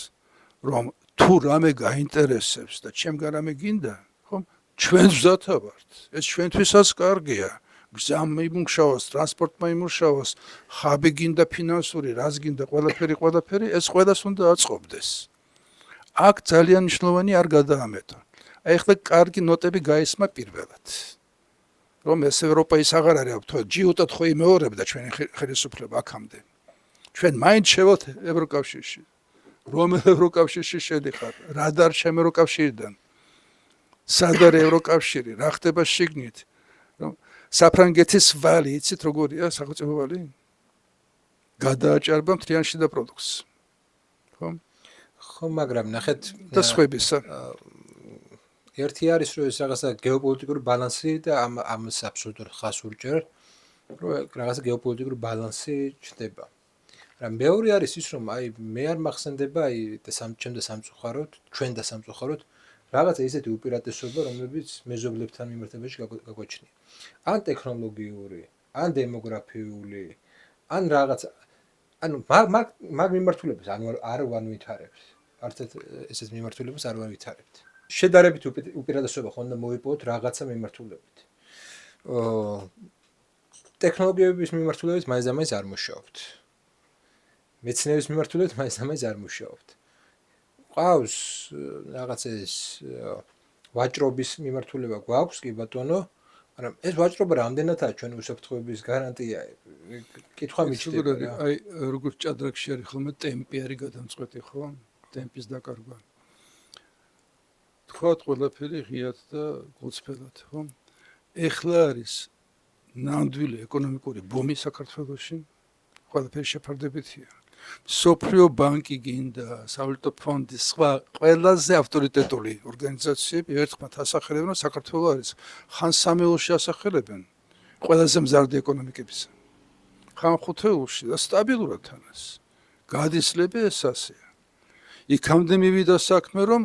რომ თუ რამე გაინტერესებს და ჩემგან რამე გინდა, ხომ? ჩვენ ვზათა ვართ. ეს ჩვენთვისაც კარგია. გზამ იმუშაოს, ტრანსპორტმა იმუშაოს, ხაბი გინდა ფინანსური, რას გინდა, ყველაფერი, ეს ყველას უნდა აწყობდეს. აქ ძალიან მნიშვნელოვანი არ გადაამეტო. აი ახლა კარგი ნოტები გაისმა პირველად. რომ ეს ევროპა ის აღარ არის, თქო, ჯიუტად ხო იმეორებდა ჩვენი ხელისუფლება აქამდე. ჩვენ მაინც შევოთ ევროკავშირში. რომელ ევროკავშირში შედიხარ? რა დარჩა ევროკავშირიდან? სად არის ევროკავშირი? რა ხდება შიგნით? რომ საფრანგეთის ვალი, იცით როგორია სახელმწიფო ვალი? გადააჭარბა მთლიან შიდა პროდუქტს. ხო? ხო, მაგრამ ნახეთ და სხვებისა. ერთი არის რომ ეს რაღაცა გეოპოლიტიკური ბალანსი და ამას აბსოლუტურ ხას ურჭერ, რომ რაღაცა გეოპოლიტიკური ბალანსი ჩნდება. მაგრამ მეორე არის ის რომ აი მე არ მახსენდება აი ჩემ და სამწუხაროდ, ჩვენ და სამწუხაროდ რაღაცა ისეთი უპირატესობა, რომლებიც მეზობლებთან მიმართებაში გაგვაჩნია. ან ტექნოლოგიური, ან დემოგრაფიული, ან რაღაც ანუ მაგ მიმართულებას არ ვანვითარებთ. არც ესეთ მიმართულებას არ ვანვითარებთ. შედარებით უპირატესობა ხონდა მოვიპოვოთ რაღაცა მიმართულებით. ტექნოლოგიების მიმართულებით მაინც არ მუშაობთ. მეცნიერების მიმართულებით მაინც არ მუშაობთ. ყავს რაღაცა ეს ვაჭრობის მიმართულება გვაქვს კი ბატონო, მაგრამ ეს ვაჭრობა რამდენადაა ჩვენი უსაფრთხოების გარანტია? კითხვა მიჩნდება რა. აი როგორც ჭადრაკში არის ხოლმე ტემპი არის გადამწყვეტი, ხო? ტემპის დაკარგვა. თქვათ ყველაფერი ღიად და გულწრფელად, ხო? ეხლა არის ნამდვილი ეკონომიკური ბუმი საქართველოში, ყველაფერი შეფარდებითია. სოფლიო ბანკი გინდა, სავალუტო ფონდი, სხვა ყველაზე ავტორიტეტული ორგანიზაციები ერთხმათ ასახელებენ, რომ საქართველო არის ხან სამეულში ასახელებენ ყველაზე მზარდი ეკონომიკებისა. ხან ხუთეულში და სტაბილურად თანას. გადისლები ეს ასეა. იქამდე მივიდა საქმე, რომ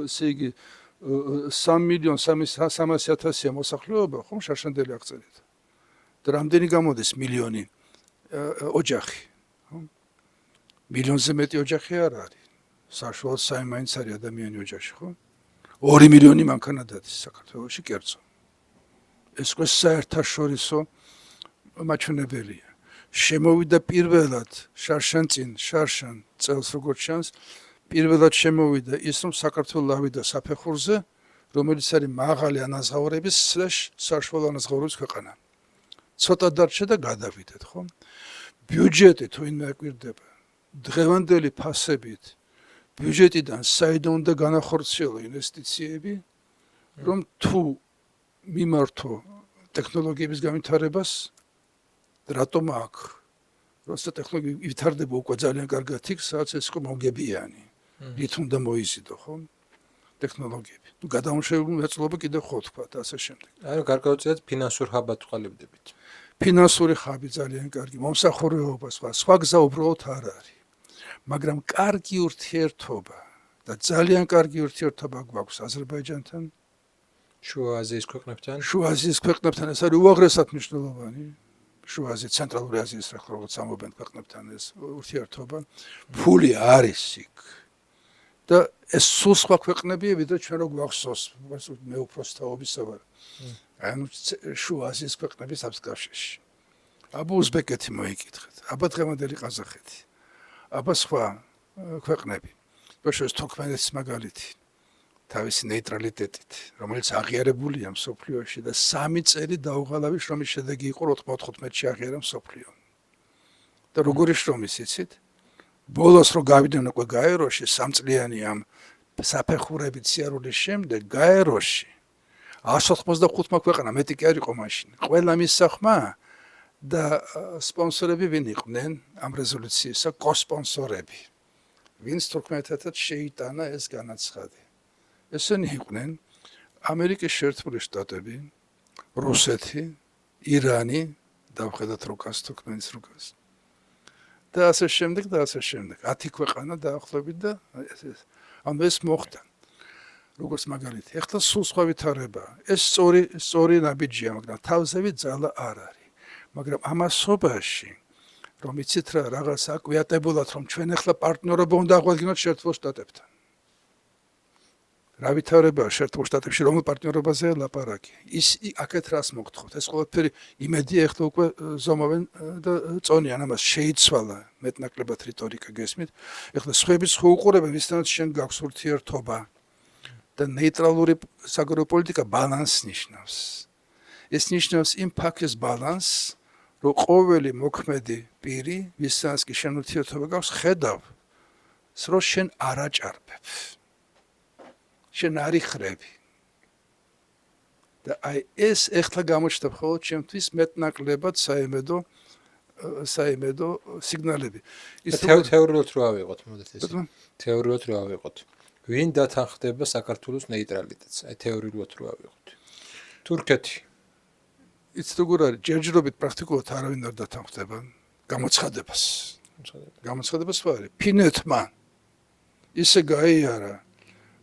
ესე იგი 3.300.000 მოსახლეობა, ხომ შარშანდელი აღწერით. და რამდენი გამოდის მილიონი ოჯახი, ხო? მილიონზე მეტი ოჯახი არ არის. საშუალო საიმაინც არის ადამიანი ოჯახში, ხო? 2 მილიონი მანქანა დადის საქართველოში კერძო. ეს უკვე საერთაშორისო მაჩვენებელია. შემოვიდა პირველად შარშან წელს როგორც ჩანს, პირველად შემოვიდა ის, რომ საქართველოს ავიდა საფეხურზე, რომელიც არის მაღალი ანაზღაურების საშუალო ანაზღაურების ქვეყანა. ცოტა დარჩა და გადავიდეთ, ხო? ბიუჯეტი თუ ვინმე აკვირდება, დღევანდელი ფასებით ბიუჯეტიდან საიდან უნდა განახორციელო ინვესტიციები, რომ თუ მიმართო ტექნოლოგიების განვითარებას, რატომ აქ? როცა ტექნოლოგია ვითარდება უკვე ძალიან კარგად იქ, სადაც ეს უკვე მოგებიანი. რით უნდა მოიზიდო, ხო? ტექნოლოგიები. თუ გადამუშავებული მრეწველობა კიდევ ხო თქვა და ასე შემდეგ. ანუ გარკვეულწილად ფინანსურ ხაბად ვყალიბდებით. ფინანსური ხაბი ძალიან კარგი, მომსახურეობა სხვა გზა უბრალოდ არ არის. მაგრამ კარგი ურთიერთობა და ძალიან კარგი ურთიერთობა გვაქვს აზერბაიჯანთან, შუა აზიის ქვეყნებთან. შუა აზიის ქვეყნებთან ეს არის უაღრესად მნიშვნელოვანი. შუა აზიის, ცენტრალური აზიის როგორც ამობენ ქვეყნებთან ეს ურთიერთობა. ფული არის იქ. და ეს სულ სხვა ქვეყნებია, ვიდრე ჩვენ რო გვახსოვს, მე უფროსთაობისა ვარ. ანუ შუა აზიის ქვეყნების აბსკავშირში. აბა უზბეკეთი მოიკითხეთ, აბა დღევანდელი ყაზახეთი. აბა სხვა ქვეყნები. ბაშოს თურქმენეთის მაგალითი. თავისი ნეიტრალიტეტით, რომელიც აღიარებულია მსოფლიოში და 3 წელი დაუღალავი შრომის შედეგი იყო 95-ში აღიარა მსოფლიო. და როგორი შრომის იცით? ბოლოს რო გავიდნენ უკვე გაეროში 3 წლიანი ამ საფეხურებით სიარულის შემდეგ გაეროში 185 ქვეყანა მეტი კი არ იყო მაშინ. ყველა მისახმა და სპონსორები ვინ იყვნენ ამ რეზოლუციისა? კოსპონსორები. ვინც თურქმენეთთან შეიტანა ეს განაცხადი. ესენი იყვნენ ამერიკის შეერთებული შტატები, რუსეთი, ირანი, დავხედათ რუკას, თურქმენის რუკას. და ასე შემდეგ და ასე შემდეგ. 10 ქვეყანა დაახლოებით და ანუ ეს მოხდა. როგორც მაგალითი, ეხლა სულ სხვა ვითარება. ეს სწორი ნაბიჯია, მაგრამ თავზევი ძალა არ არის. მაგრამ ამასობაში, რომ იცით რა, რაღაც აკვიატებულად, რომ ჩვენ ეხლა პარტნიორობა უნდა აღვადგინოთ შეერთებულ შტატებთან. რა ვითარებაა შეერთებულ შტატებში, რომელ პარტნიორობაზეა ლაპარაკი. ის აქეთ რას მოგთხოვთ? ეს ყველაფერი იმედია ეხლა უკვე ზომავენ და წონიან ამას შეიცვალა მეტნაკლებად რიტორიკა გესმით. ეხლა სხვების ხო უყურებენ, ვისთანაც შენ გაქვს ურთიერთობა და ნეიტრალური საგარეო პოლიტიკა ბალანსს ნიშნავს. ეს ნიშნავს იმ ფაქეს ბალანსს, რომ ყოველი მოქმედი პირი, ვისთანაც კი შენ ურთიერთობა გაქვს, ხედავს, რომ შენ არ აჭარბებ. შენ არ იხრები. და აი ეს ეხლა გამოჩნდა მხოლოდ ჩემთვის მეტნაკლებად საიმედო სიგნალები. ის თეორიულად რო ავიღოთ, მოდით ეს. თეორიულად რო ავიღოთ. ვინ დათანხმდება საქართველოს ნეიტრალიტეტს? აი თეორიულად რო ავიღოთ. თურქეთი. იცით როგორ არის? ჯერჯერობით პრაქტიკულად არავინ არ დათანხმდება გამოცხადებას. გამოცხადებას ხო არის? ფინეთმა ისე გაიარა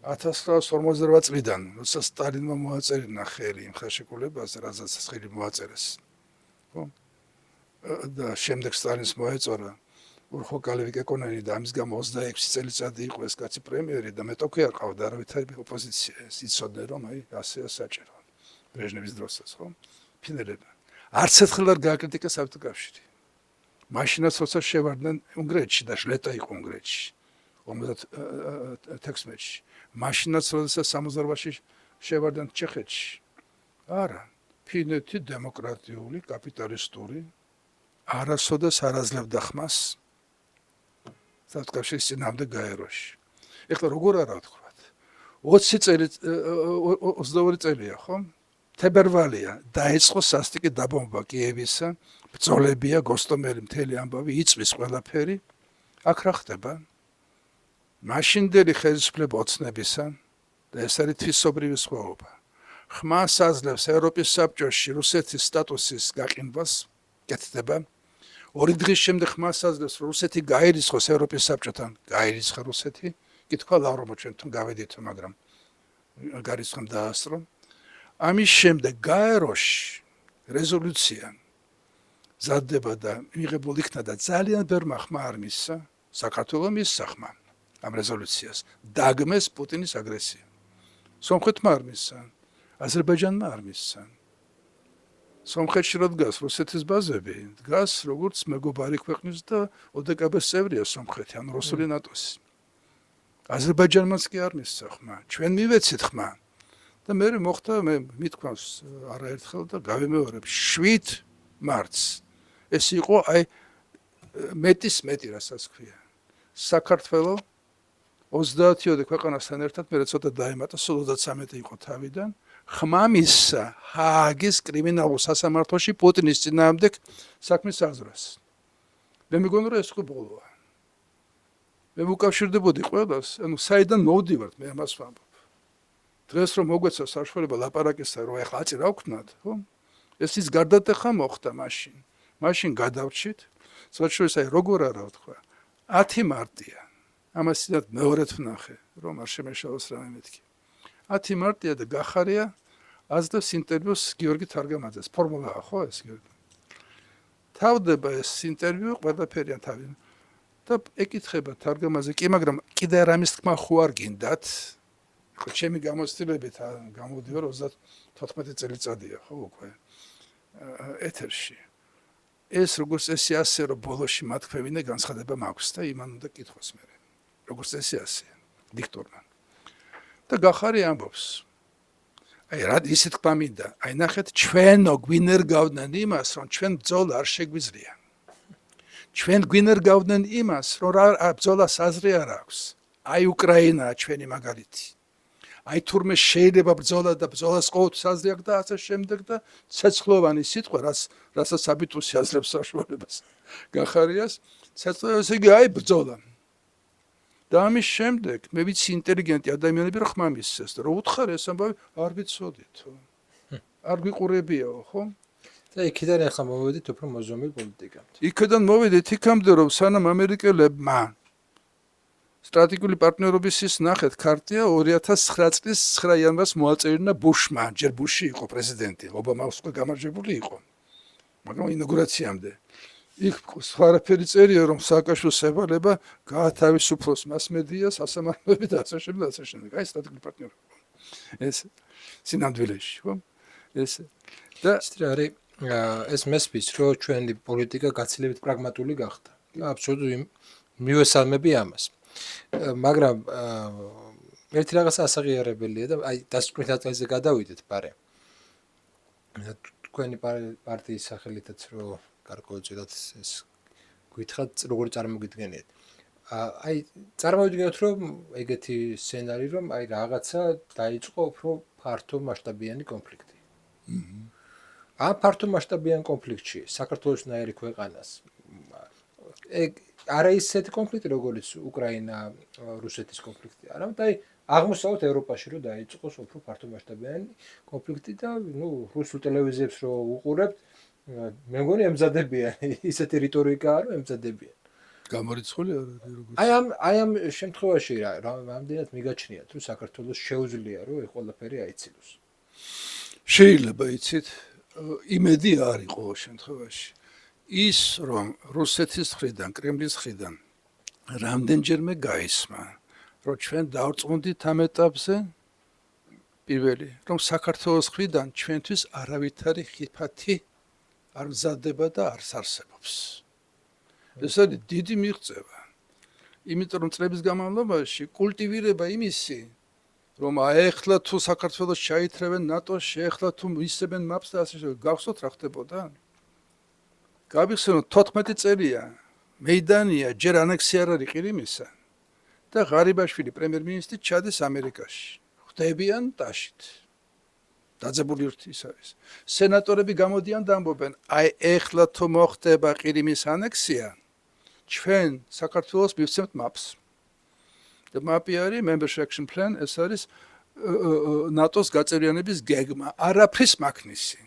1948 წლიდან, როცა სტალინმა მოაწერინა ხელი იმ ხელშეკრულებაზე, რაზეც ხელი მოაწერეს. ხო? და შემდეგ სტალინს მოეწორა ურხოკალევი კეკონენი და ამის გამო 26 წელიწადი იყო ეს კაცი პრემიერი და მეტოქი არ ყავდა, არავითარი ოპოზიცია. იცოდნენ რომ აი ასეა საჭირო. ბრეჟნევის დროსაც, ხო? ფინელებმა. არც ერთხელ არ გააკრიტიკა საბჭოთა კავშირი. მაშინაც როცა შევარდნენ უნგრეთში და შლეტა იყო უნგრეთში. 56-ში. მაშინაც როდესაც 68-ში შევარდნენ ჩეხეთში. არა, ფინეთი დემოკრატიული, კაპიტალისტური არასოდეს არ აძლევდა ხმას საბჭოთა კავშირის წინააღმდეგ გაეროში. ეხლა როგორ არა ვთქვათ? 22 წელია, ხო? თებერვალია დაიწყო სასტიკი დაბომბვა კიევისა, ბრძოლებია, გოსტომელი მთელი ამბავი, იწვის ყველაფერი. აქ რა ხდება? მაშინდელი ხელისუფლება ოცნებისა და ეს არის თვისობრივი სხვაობა. ხმას აძლევს ევროპის საბჭოში რუსეთის სტატუსის გაყინვას, კეთდება. ორი დღის შემდეგ ხმას აძლევს რუსეთი გაერისხოს ევროპის საბჭოთან. გაერისხა რუსეთი. კითხვა ლავროვმა ჩვენ თუნ გავედით, მაგრამ გარისხომ დაასწრო. ამის შემდეგ გაეროში რეზოლუცია ზადდება და მიღებულ იქნა და ძალიან ბევრმა ხმა არ მისცა, საქართველოს მისცა ხმა ამ რეზოლუციას. დაგმეს პუტინის აგრესია. სომხეთმა არ მისცა, აზერბაიჯანმა არ მისცა. სომხეთში რო დგას რუსეთის ბაზები, დგას როგორც მეგობარი ქვეყნის და ოდკბ-ს წევრია სომხეთი, ან რუსული ნატოს. აზერბაიჯანმაც კი არ მისცა ხმა. ჩვენ მივეცით ხმა. და მე მოხდა მე მithქვამს არაერთხელ და გავიმეორებ 7 მარტს. ეს იყო აი მეტის მეტი რასაც ქვია. საქართველოს 30-იოდე ქვეყანასთან ერთად მე ცოტა დაემატა, სულ 33 იყო თავიდან. ხმა მისცა ჰააგის კრიმინალურ სასამართლოში პუტინის წინააღმდეგ საქმის აზრას. მე მეგონა რომ ეს ხო ბოლოა. მე მოკავშირდებოდი ყველას, ანუ საიდან მოვდივართ მე ამას ვამბობ. დღეს რომ მოგვეცა საშუალება ლაპარაკისთან, რომ ეხლა აწირა ვქნათ, ხო? ეს ის გარდატეხა მოხდა მაშინ. მაშინ გადავრჩით, საერთოდ აი როგორ არა ვთქვა. 10 მარტია. ამას ისეთ მეორედ ვნახე, რომ არ შემეშალოს რამე მეთქი. 10 მარტია და გახარია აძლევს ინტერვიუს გიორგი თარგამაძეს. ფორმულაა ხო ეს გიორგი? თავდება ეს ინტერვიუ ყველაფერია თავი. და ეკითხება თარგამაძე, კი, მაგრამ კიდე რამის თქმა ხო არ გინდათ? ხო, ჩემი გამოცდილებით გამოდივარ 34 წელიწადია, ხო, უკვე ეთერში. ეს როგორც ესე ასე რომ ბოლოში მათქვევინე განცხადება მაქვს და იმან უნდა კითხოს მე. როგორც ესე ასე დიქტორმა. და გახარი ამბობს. აი რა ისე თქვა მინდა, აი ნახეთ ჩვენო გვინერგავდნენ იმას, რომ ჩვენ ბრძოლა არ შეგვიძლია. ჩვენ გვინერგავდნენ იმას, რომ ბრძოლას აზრი არ აქვს. აი უკრაინაა ჩვენი მაგალითი. აი თურმე შეიძლება ბრძოლა და ბრძოლას ყოველთვის აზრი აქვს და ასე შემდეგ და ცეცხლოვანი სიტყვა, რასაც აბიტუსი აძლევს საშუალებას. გახარიას ცეცხლოვანი ესე იგი აი ბრძოლა. და ამის შემდეგ მე ვიცი ინტელიგენტი ადამიანები რა ხმა მისცეს და რო უთხარი ეს ამბავი არ ვიცოდით. არ გვიყურებიაო, ხო? და იქიდან ახლა მოვედით უფრო მოზომილ პოლიტიკამდე. იქიდან მოვედით იქამდე რომ სანამ ამერიკელებმა სტრატეგიული პარტნიორობის ის ნახეთ ქარტია 2009 წლის 9 იანვარს მოაწერინა ბუშმა, ჯერ ბუში იყო პრეზიდენტი, ობამას უკვე გამარჯვებული იყო. მაგრამ ინაუგურაციამდე იქ სხვა არაფერი წერია რომ სააკაშვილის ევალება გაათავისუფლოს მასმედიას, სასამართლოები და ასე შემდეგ, ასე შემდეგ. აი სტრატეგიული პარტნიორობა. ეს სინამდვილეში, ხო? ეს და არის ეს მესმის რომ ჩვენი პოლიტიკა გაცილებით პრაგმატული გახდა. აბსოლუტურად მივესალმები ამას. მაგრამ ერთი რაღაც ასაღიარებელია და აი დასკვნით აწელზე გადავიდეთ პარე. თქვენი პარტიის სახელითაც რომ გარკვეულწილად ეს გითხრათ როგორ წარმოგიდგენიათ. აი წარმოვიდგინოთ რომ ეგეთი სცენარი რომ აი რაღაცა დაიწყო უფრო ფართო მასშტაბიანი კონფლიქტი. ამ ფართო მასშტაბიან კონფლიქტში საქართველოსნაირი ქვეყანას არა ისეთი კონფლიქტი როგორც უკრაინა რუსეთის კონფლიქტი, არამედ აი აღმოსავლეთ ევროპაში რომ დაიწყოს უფრო ფართო მასშტაბიანი კონფლიქტი და ნუ რუსულ ტელევიზიებს რო უყურებთ, მე მგონი ემზადებიან ისეთი რიტორიკაა რომ ემზადებიან. გამორიცხული როგორც აი ამ შემთხვევაში რამდენად მიგაჩნიათ რომ საქართველოს შეუძლია რომ ეს ყველაფერი აიცილოს. შეიძლება იცით იმედი არის ყოველ შემთხვევაში. ის რომ რუსეთის მხრიდან, კრემლის მხრიდან რამდენჯერმე გაისმა, რომ ჩვენ დავწყვდით ამ ეტაპზე პირველი, რომ საქართველოს მხრიდან ჩვენთვის არავითარი ხიფათი არ მზადდება და არ არსებობს. ეს არის დიდი მიღწევა. იმიტომ რომ წლების განმავლობაში კულტივირება იმისი, რომ აეხლა თუ საქართველოს ჩაითრევენ ნატოში, ეხლა თუ ისებენ მაპს და ასე შემდეგ, გახსოვთ რა ხდებოდა? გავიხსენოთ 14 წელია მეიდანია ჯერ ანექსია არ არის ყირიმისა და ღარიბაშვილი პრემიერ-მინისტრი ჩადის ამერიკაში. ხდებიან ტაშით. დაძაბული ის არის. სენატორები გამოდიან და ამბობენ, აი ეხლა თუ მოხდება ყირიმის ანექსია, ჩვენ საქართველოს მივცემთ მაპს. და მაპი არის membership action plan, ეს არის ნატოს გაწევრიანების გეგმა, არაფრის მაქნისი.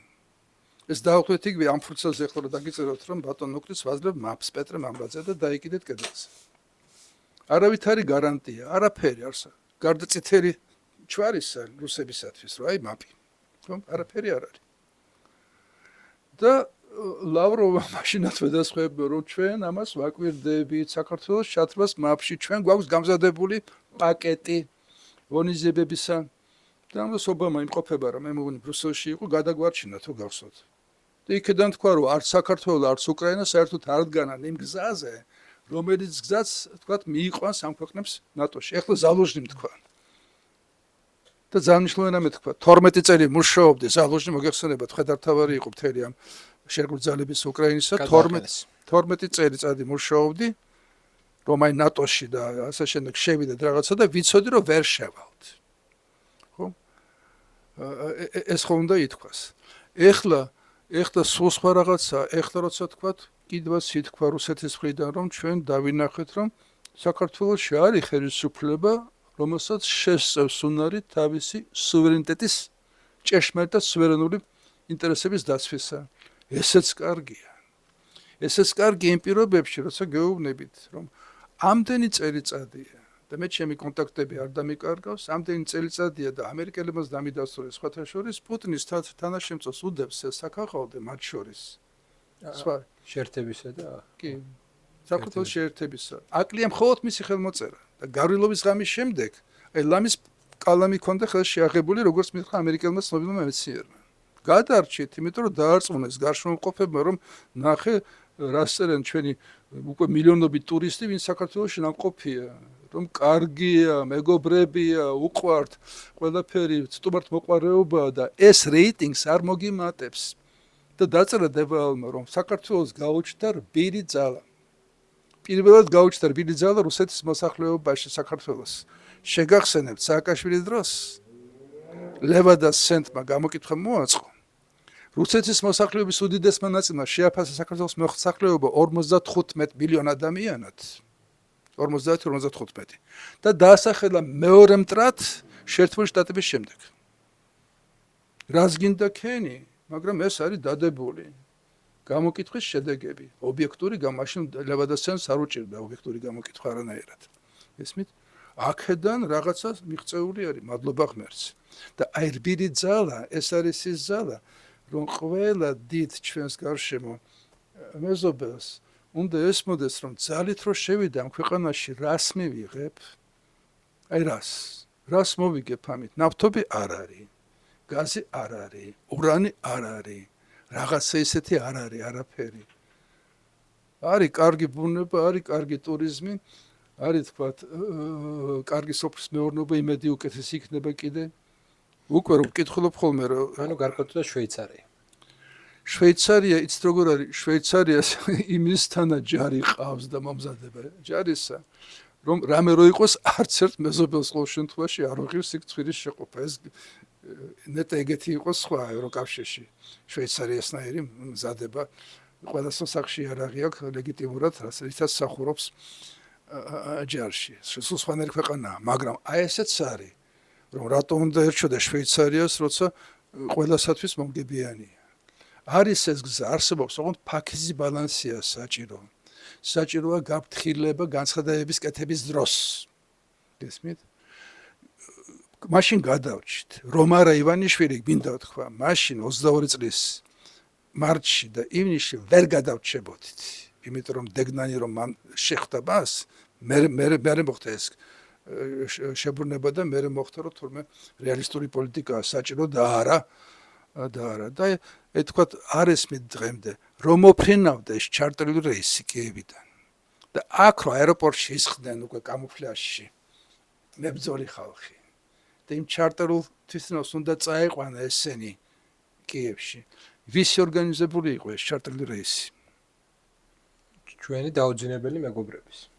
ეს დაუხვეთ იგივე ამ ფურცელზე ახლა დაგიწეროთ რომ ბატონ ნუკვრის ვაძლევ მაპს პეტრე მამრაძე და დაიკიდეთ კედელზე. არავით არის გარანტია, არაფერი არს. გარდა წითელი ჩვარისა რუსებისათვის რა აი მაპი. რომ არაფერი არ არის. და ლავროვა მაშინაც ვედასხმებდა რომ ჩვენ ამას ვაკვირდებით საქართველოს ჩათვლას მაპში ჩვენ გვაქვს გამზადებული პაკეტი ვონიზებებისა და ამას ობამა იმყოფება რომ მე მგონი ბრუსელში იყო გადაგვარჩინა თუ გახსოვთ და იქიდან თქვა რომ არც საქართველოს არც უკრაინა საერთოდ არ დგანან იმ გზაზე რომელიც გზაც თქვა მიიყვანს ამ ქვეყნებს ნატოში ეხლა ზალუჟნიმ თქვა და ძალიან მე თქვა 12 წელი მუშაობდი ზალუჟნი მოგეხსენებათ ხედართავარი იყო მთელი ამ შერგრძალების უკრაინისა 12 წელიწადი მუშაობდი რომ აი ნატოში და ასე შემდეგ შევიდეთ რაღაცა და ვიცოდი რომ ვერ შევალთ ხო ეს ხო უნდა ითქვას ეხლა სულ სხვა რაღაცა ეხლა როცა თქვათ კიდევაც ითქვა რუსეთის მხრიდან რომ ჩვენ დავინახეთ რომ საქართველოში არის ხელისუფლება რომელსაც შესწევს უნარი თავისი სუვერენიტეტის ჭეშმარიტ და სუვერენული ინტერესების დაცვისა ესეც კარგია. ესეც კარგი იმ პირობებში, როცა გეუბნებით, რომ ამდენი წელიწადია და მე ჩემი კონტაქტები არ დამიკარგავს, ამდენი წელიწადია და ამერიკელებმაც დამიდასტურეს სხვათა შორის პუტინის თანაშემწოს უდევს საქახალდე მათ შორის. სხვა შეერთებისა და კი, საქართველოს შეერთებისა. აკლია მხოლოდ მისი ხელმოწერა და გავრილობის ღამის შემდეგ, აი ლამის კალამი ქონდა ხელში აღებული, როგორც მითხრა ამერიკელმა ცნობილმა მეცნიერმა. გადარჩით, იმიტომ რომ დაარწმუნეს გარშემოყოფებმა, რომ ნახე, რას წერენ ჩვენი უკვე მილიონობით ტურისტი, ვინც საქართველოში ნამყოფია, რომ კარგია, მეგობრებია, უყვართ, ყველაფერი სტუმართ მოყვარეობაა და ეს რეიტინგს არ მოგიმატებს. და დაწერა დებალმა, რომ საქართველოს გაუჩნდა რბილი ძალა. პირველად გაუჩნდა რბილი ძალა რუსეთის მოსახლეობაში საქართველოს. შეგახსენებთ სააკაშვილის დროს ლევადას ცენტრმა გამოკითხვა მოაწყო. რუსეთის მოსახლეობის უდიდესმა ნაწილმა შეაფასა საქართველოს მოსახლეობა 55 მილიონ ადამიანად. 50-55 და დაასახელა მეორე მტრად შეერთებული შტატების შემდეგ. რას გინდა ქენი? მაგრამ ეს არის დადებული. გამოკითხვის შედეგები, ობიექტური გამაშინ ლევადას ცენტრს არ უჭირდა ობიექტური გამოკითხვა არანაირად. ესმით? აქედან რაღაცა მიღწეული არის, მადლობა ღმერთს. და აი რბილი ძალა, ეს არის ის ძალა, რომ ყველა დიდ ჩვენს გარშემო მეზობელს უნდა ესმოდეს, რომ ძალით რო შევიდა ამ ქვეყანაში, რას მივიღებ? აი რას მოვიგებ ამით? ნავთობი არ არის, გაზი არ არის, ურანი არ არის, რაღაცა ისეთი არ არის, არაფერი. არის კარგი ბუნება, არის კარგი ტურიზმი, არის თქვათ კარგი სოფლის მეურნეობა, იმედი უკეთესი იქნება კიდე. უკვე რომ ვკითხულობ ხოლმე რომ ანუ გარკვეულწილად შვეიცარია. შვეიცარია იცით როგორ არის? შვეიცარიას იმისთანა ჯარი ყავს და მომზადება ჯარისა, რომ რამე რო იყოს არც ერთ მეზობელს ყოველ შემთხვევაში არ უღირს იქ ცხვირის შეყოფა. ეს ნეტა ეგეთი იყოს სხვა ევროკავშირში. შვეიცარიასნაირი მზადება ყველა სასახში არ აღიაქვს ლეგიტიმურად, რასაც სახურობს ჯარში. სულ სხვანაირი ქვეყანაა, მაგრამ აი ესეც არის, რომ რატომ უნდა ერჩოდა შვეიცარიას, როცა ყველასათვის მომგებიანია. არის ეს გზა, არსებობს, ოღონდ ფაქიზი ბალანსია საჭირო. საჭიროა გაფრთხილება განცხადებების კეთების დროს. გესმით? მაშინ გადავჭით. რომარა ივანიშვილი გინდა თქვა, მაშინ 22 წლის მარტში და ივნისში ვერ გადავჭებოდით. იმიტომ რომ დეგნანი რომ მან შეხვდა მას, მე მოხდა ეს შებრუნება და მე მოხდა რომ თურმე რეალისტური პოლიტიკაა საჭირო და არა და ეთქვათ არ ესმით დღემდე რომ მოფრინავდა ეს ჩარტერული რეისი კიევიდან და აქ რო აეროპორტში ისხდნენ უკვე კამუფლაჟში მებრძოლი ხალხი და იმ ჩარტერულ თვითონს უნდა წაეყვანა ესენი კიევში ვისი ორგანიზებული იყო ეს ჩარტერული რეისი ჩვენი დაუძინებელი მეგობრების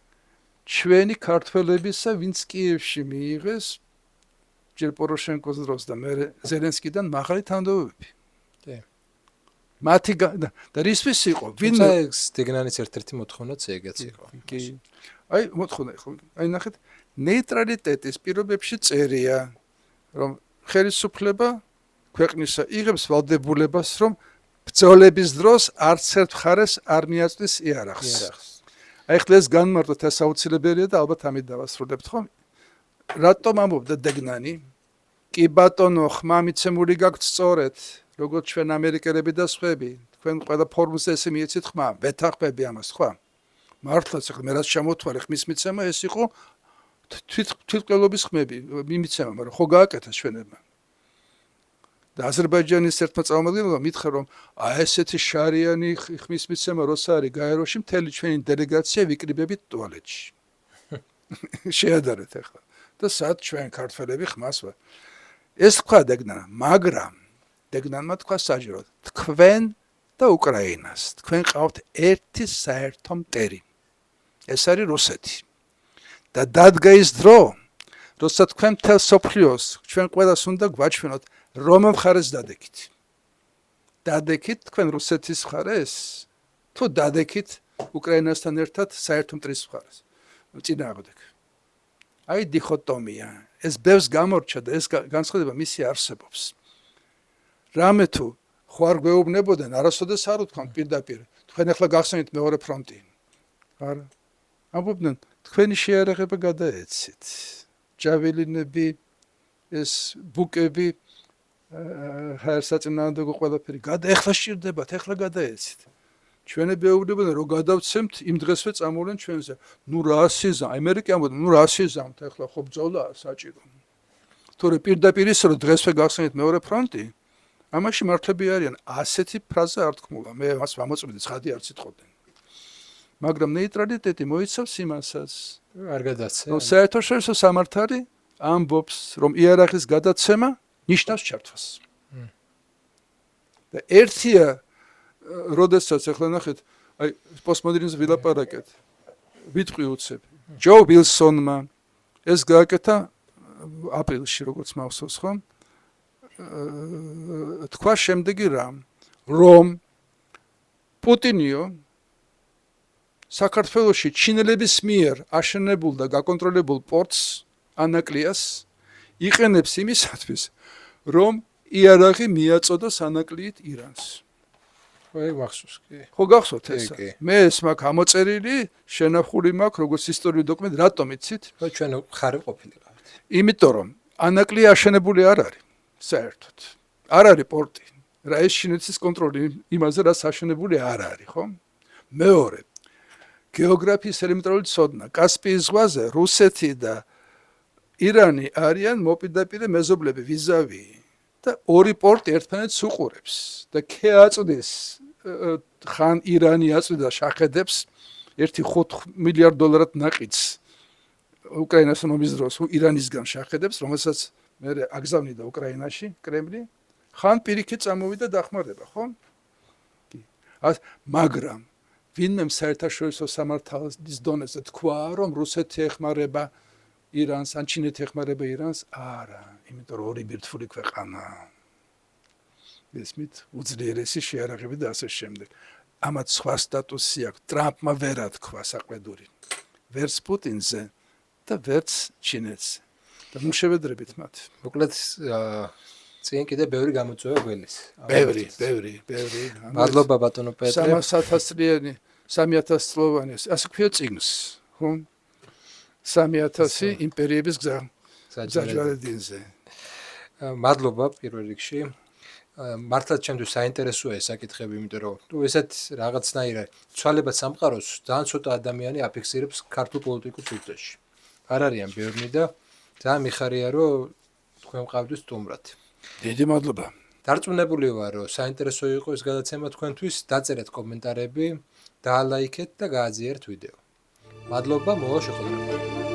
ჩვენი ქართველებისა ვინც კიევში მიიღეს ჯერ პოროშენკოს დროს და მე ზელენსკიდან მაღალი თანამდებობები. მათი და რისთვის იყო? ვინ დეგნანის ერთ-ერთი მოთხოვნაც ეგეც იყო. კი. აი მოთხოვნა ხო? აი ნახეთ, ნეიტრალიტეტის პირობებში წერია, რომ ხელისუფლება ქვეყნისა იღებს ვალდებულებას, რომ ბრძოლების დროს არც ერთ მხარეს არ მიაწვდის იარაღს. აი ხლა ეს განმარტოთ ეს აუცილებელია და ალბათ ამით დავასრულებთ ხო? რატომ ამბობდა დეგნანი? კი ბატონო, ხმა მიცემული გაქვთ სწორედ, როგორც ჩვენ ამერიკელები და სხვები. თქვენ ყველა ფორმულზე ესე მიეცით ხმა, ვეთანხმები ამას, ხო? მართლაც ახლა მე რაც შემოთვალე ხმის მიცემა ეს იყო თვითმკვლელობის ხმები, მიმიცემა, მაგრამ ხო გააკეთა ჩვენებმა. და აზერბაიჯანის ერთმა წარმომადგენელმა მითხრა რომ ესეთი შარიანი ხმის მიცემა როცა არის გაეროში მთელი ჩვენი დელეგაცია ვიკრიბებით ტუალეტში. შეადარეთ ახლა. და სად ჩვენ ქართველები ხმას ვარ. ეს თქვა დეგნანმა, მაგრამ დეგნანმა თქვა საჯაროდ, თქვენ და უკრაინას, თქვენ ყავთ ერთი საერთო მტერი. ეს არის რუსეთი. და დადგა ის დრო, როცა თქვენ მთელ სოფლიოს ჩვენ ყველას უნდა გვაჩვენოთ რომ მხარეს დადექით. დადექით თქვენ რუსეთის მხარეს, თუ დადექით უკრაინასთან ერთად საერთო მტრის მხარეს. წინააღმდეგ. აი დიქოტომია. ეს ბევრს გამორჩა და ეს განსხვავება მისი არსებობს. რამე თუ ხوار გვეუბნებოდნენ, არასოდეს არ უთქვამთ პირდაპირ. თქვენ ახლა გახსენით მეორე ფრონტი. არა. ამბობდნენ, თქვენი შეიარაღება გადაეცით. ჯაველინები, ეს ბუკები, ჰაერსაწინააღმდეგო ყველაფერი. ეხლა სჭირდებათ, ეხლა გადაეცით. ჩვენები ეუბნებოდნენ, რომ გადავცემთ, იმ დღესვე წამოვლენ ჩვენზე. ნუ რა სიზამ, ამერიკა ამბობდა, ნუ რა სიზამთ, ეხლა ხო ბრძოლაა საჭირო. თორე პირდაპირ ის რომ დღესვე გახსენით მეორე ფრონტი, ამაში მართლები არიან. ასეთი ფრაზა არ თქმულა. მე მას ვამოწმედი, ცხადი არ ციტყოდნენ. მაგრამ ნეიტრალიტეტი მოიცავს იმასაც, არ გადაცემა. რომ საერთაშორისო სამართალი ამბობს, რომ იარაღის გადაცემა ნიშნავს ჩართვას. და ერთია როდესაც ახლა ნახეთ, აი პოსტმოდერნიზმს ვილაპარაკეთ. ვიტყვი უცებ. ჯო ვილსონმა ეს გააკეთა აპრილში, როგორც მახსოვს, ხო? თქვა შემდეგი რამ, რომ პუტინიო საქართველოში ჩინელების მიერ აშენებულ და გაკონტროლებულ პორტს ანაკლიას იყენებს იმისათვის, რომ იარაღი მიაწოდოს ანაკლიით ირანს. ხო, მახსოვს კი. ხო გახსოვთ ეს? კი. მე ეს მაქვს ამოწერილი, შენახული მაქვს როგორც ისტორიული დოკუმენტი, რატომ იცით? ხო, ჩვენ ხარი ყოფილიყავით. იმიტომ რომ ანაკლია აშენებული არ არის, საერთოდ. არ არის პორტი. რა ეს ჩინეთის კონტროლი იმაზე, რაც აშენებული არ არის, ხო? მეორე გეოგრაფიის ელემენტარული ცოდნა. კასპიის ზღვაზე რუსეთი და ირანი არიან მოპირდაპირე მეზობლები, ვიზავი და ორი პორტი ერთმანეთს უყურებს და ქეაწვდის ხან ირანი აწვიდა შახედებს 1.5 მილიარდ დოლარად ნაყიდს უკრაინას ომის დროს ირანისგან შახედებს, რომელსაც მე აგზავნიდა უკრაინაში კრემლი, ხან პირიქით წამოვიდა დახმარება, ხო? მაგრამ ვინმე საერთაშორისო სამართლის დონეზე თქვა, რომ რუსეთი ეხმარება ირანს, ან ჩინეთი ეხმარება ირანს? არა, იმიტომ რომ ორი ბირთვული ქვეყანა. ესმით უძლიერესი შეიარაღები და ასე შემდეგ. ამათ სხვა სტატუსი აქვს. ტრამპმა ვერა თქვა საყვედური. ვერც პუტინზე და ვერც ჩინეთზე. და ნუ შევედრებით მათ. მოკლედ წინ კიდე ბევრი გამოწვევა გველის. ბევრი. მადლობა ბატონო პეტრე. 300 წლოვანი, ასე ქვია წიგნს, ხო? 3000 იმპერიების გზა. საჯარედინზე. მადლობა პირველ რიგში. მართლაც ჩემთვის საინტერესოა ეს საკითხები, იმიტომ რომ თუ ესეთ რაღაცნაირად ცვალებად სამყაროს ძალიან ცოტა ადამიანი აფიქსირებს ქართულ პოლიტიკურ სივრცეში. არ არიან ბევრი და ძალიან მიხარია, რომ თქვენ მყავდით სტუმრად. დიდი მადლობა. დარწმუნებული ვარ, რომ საინტერესო იყო ეს გადაცემა თქვენთვის. დაწერეთ კომენტარები, დაალაიქეთ და გააზიარეთ ვიდეო. მადლობა, მოვა შეხვედრამდე.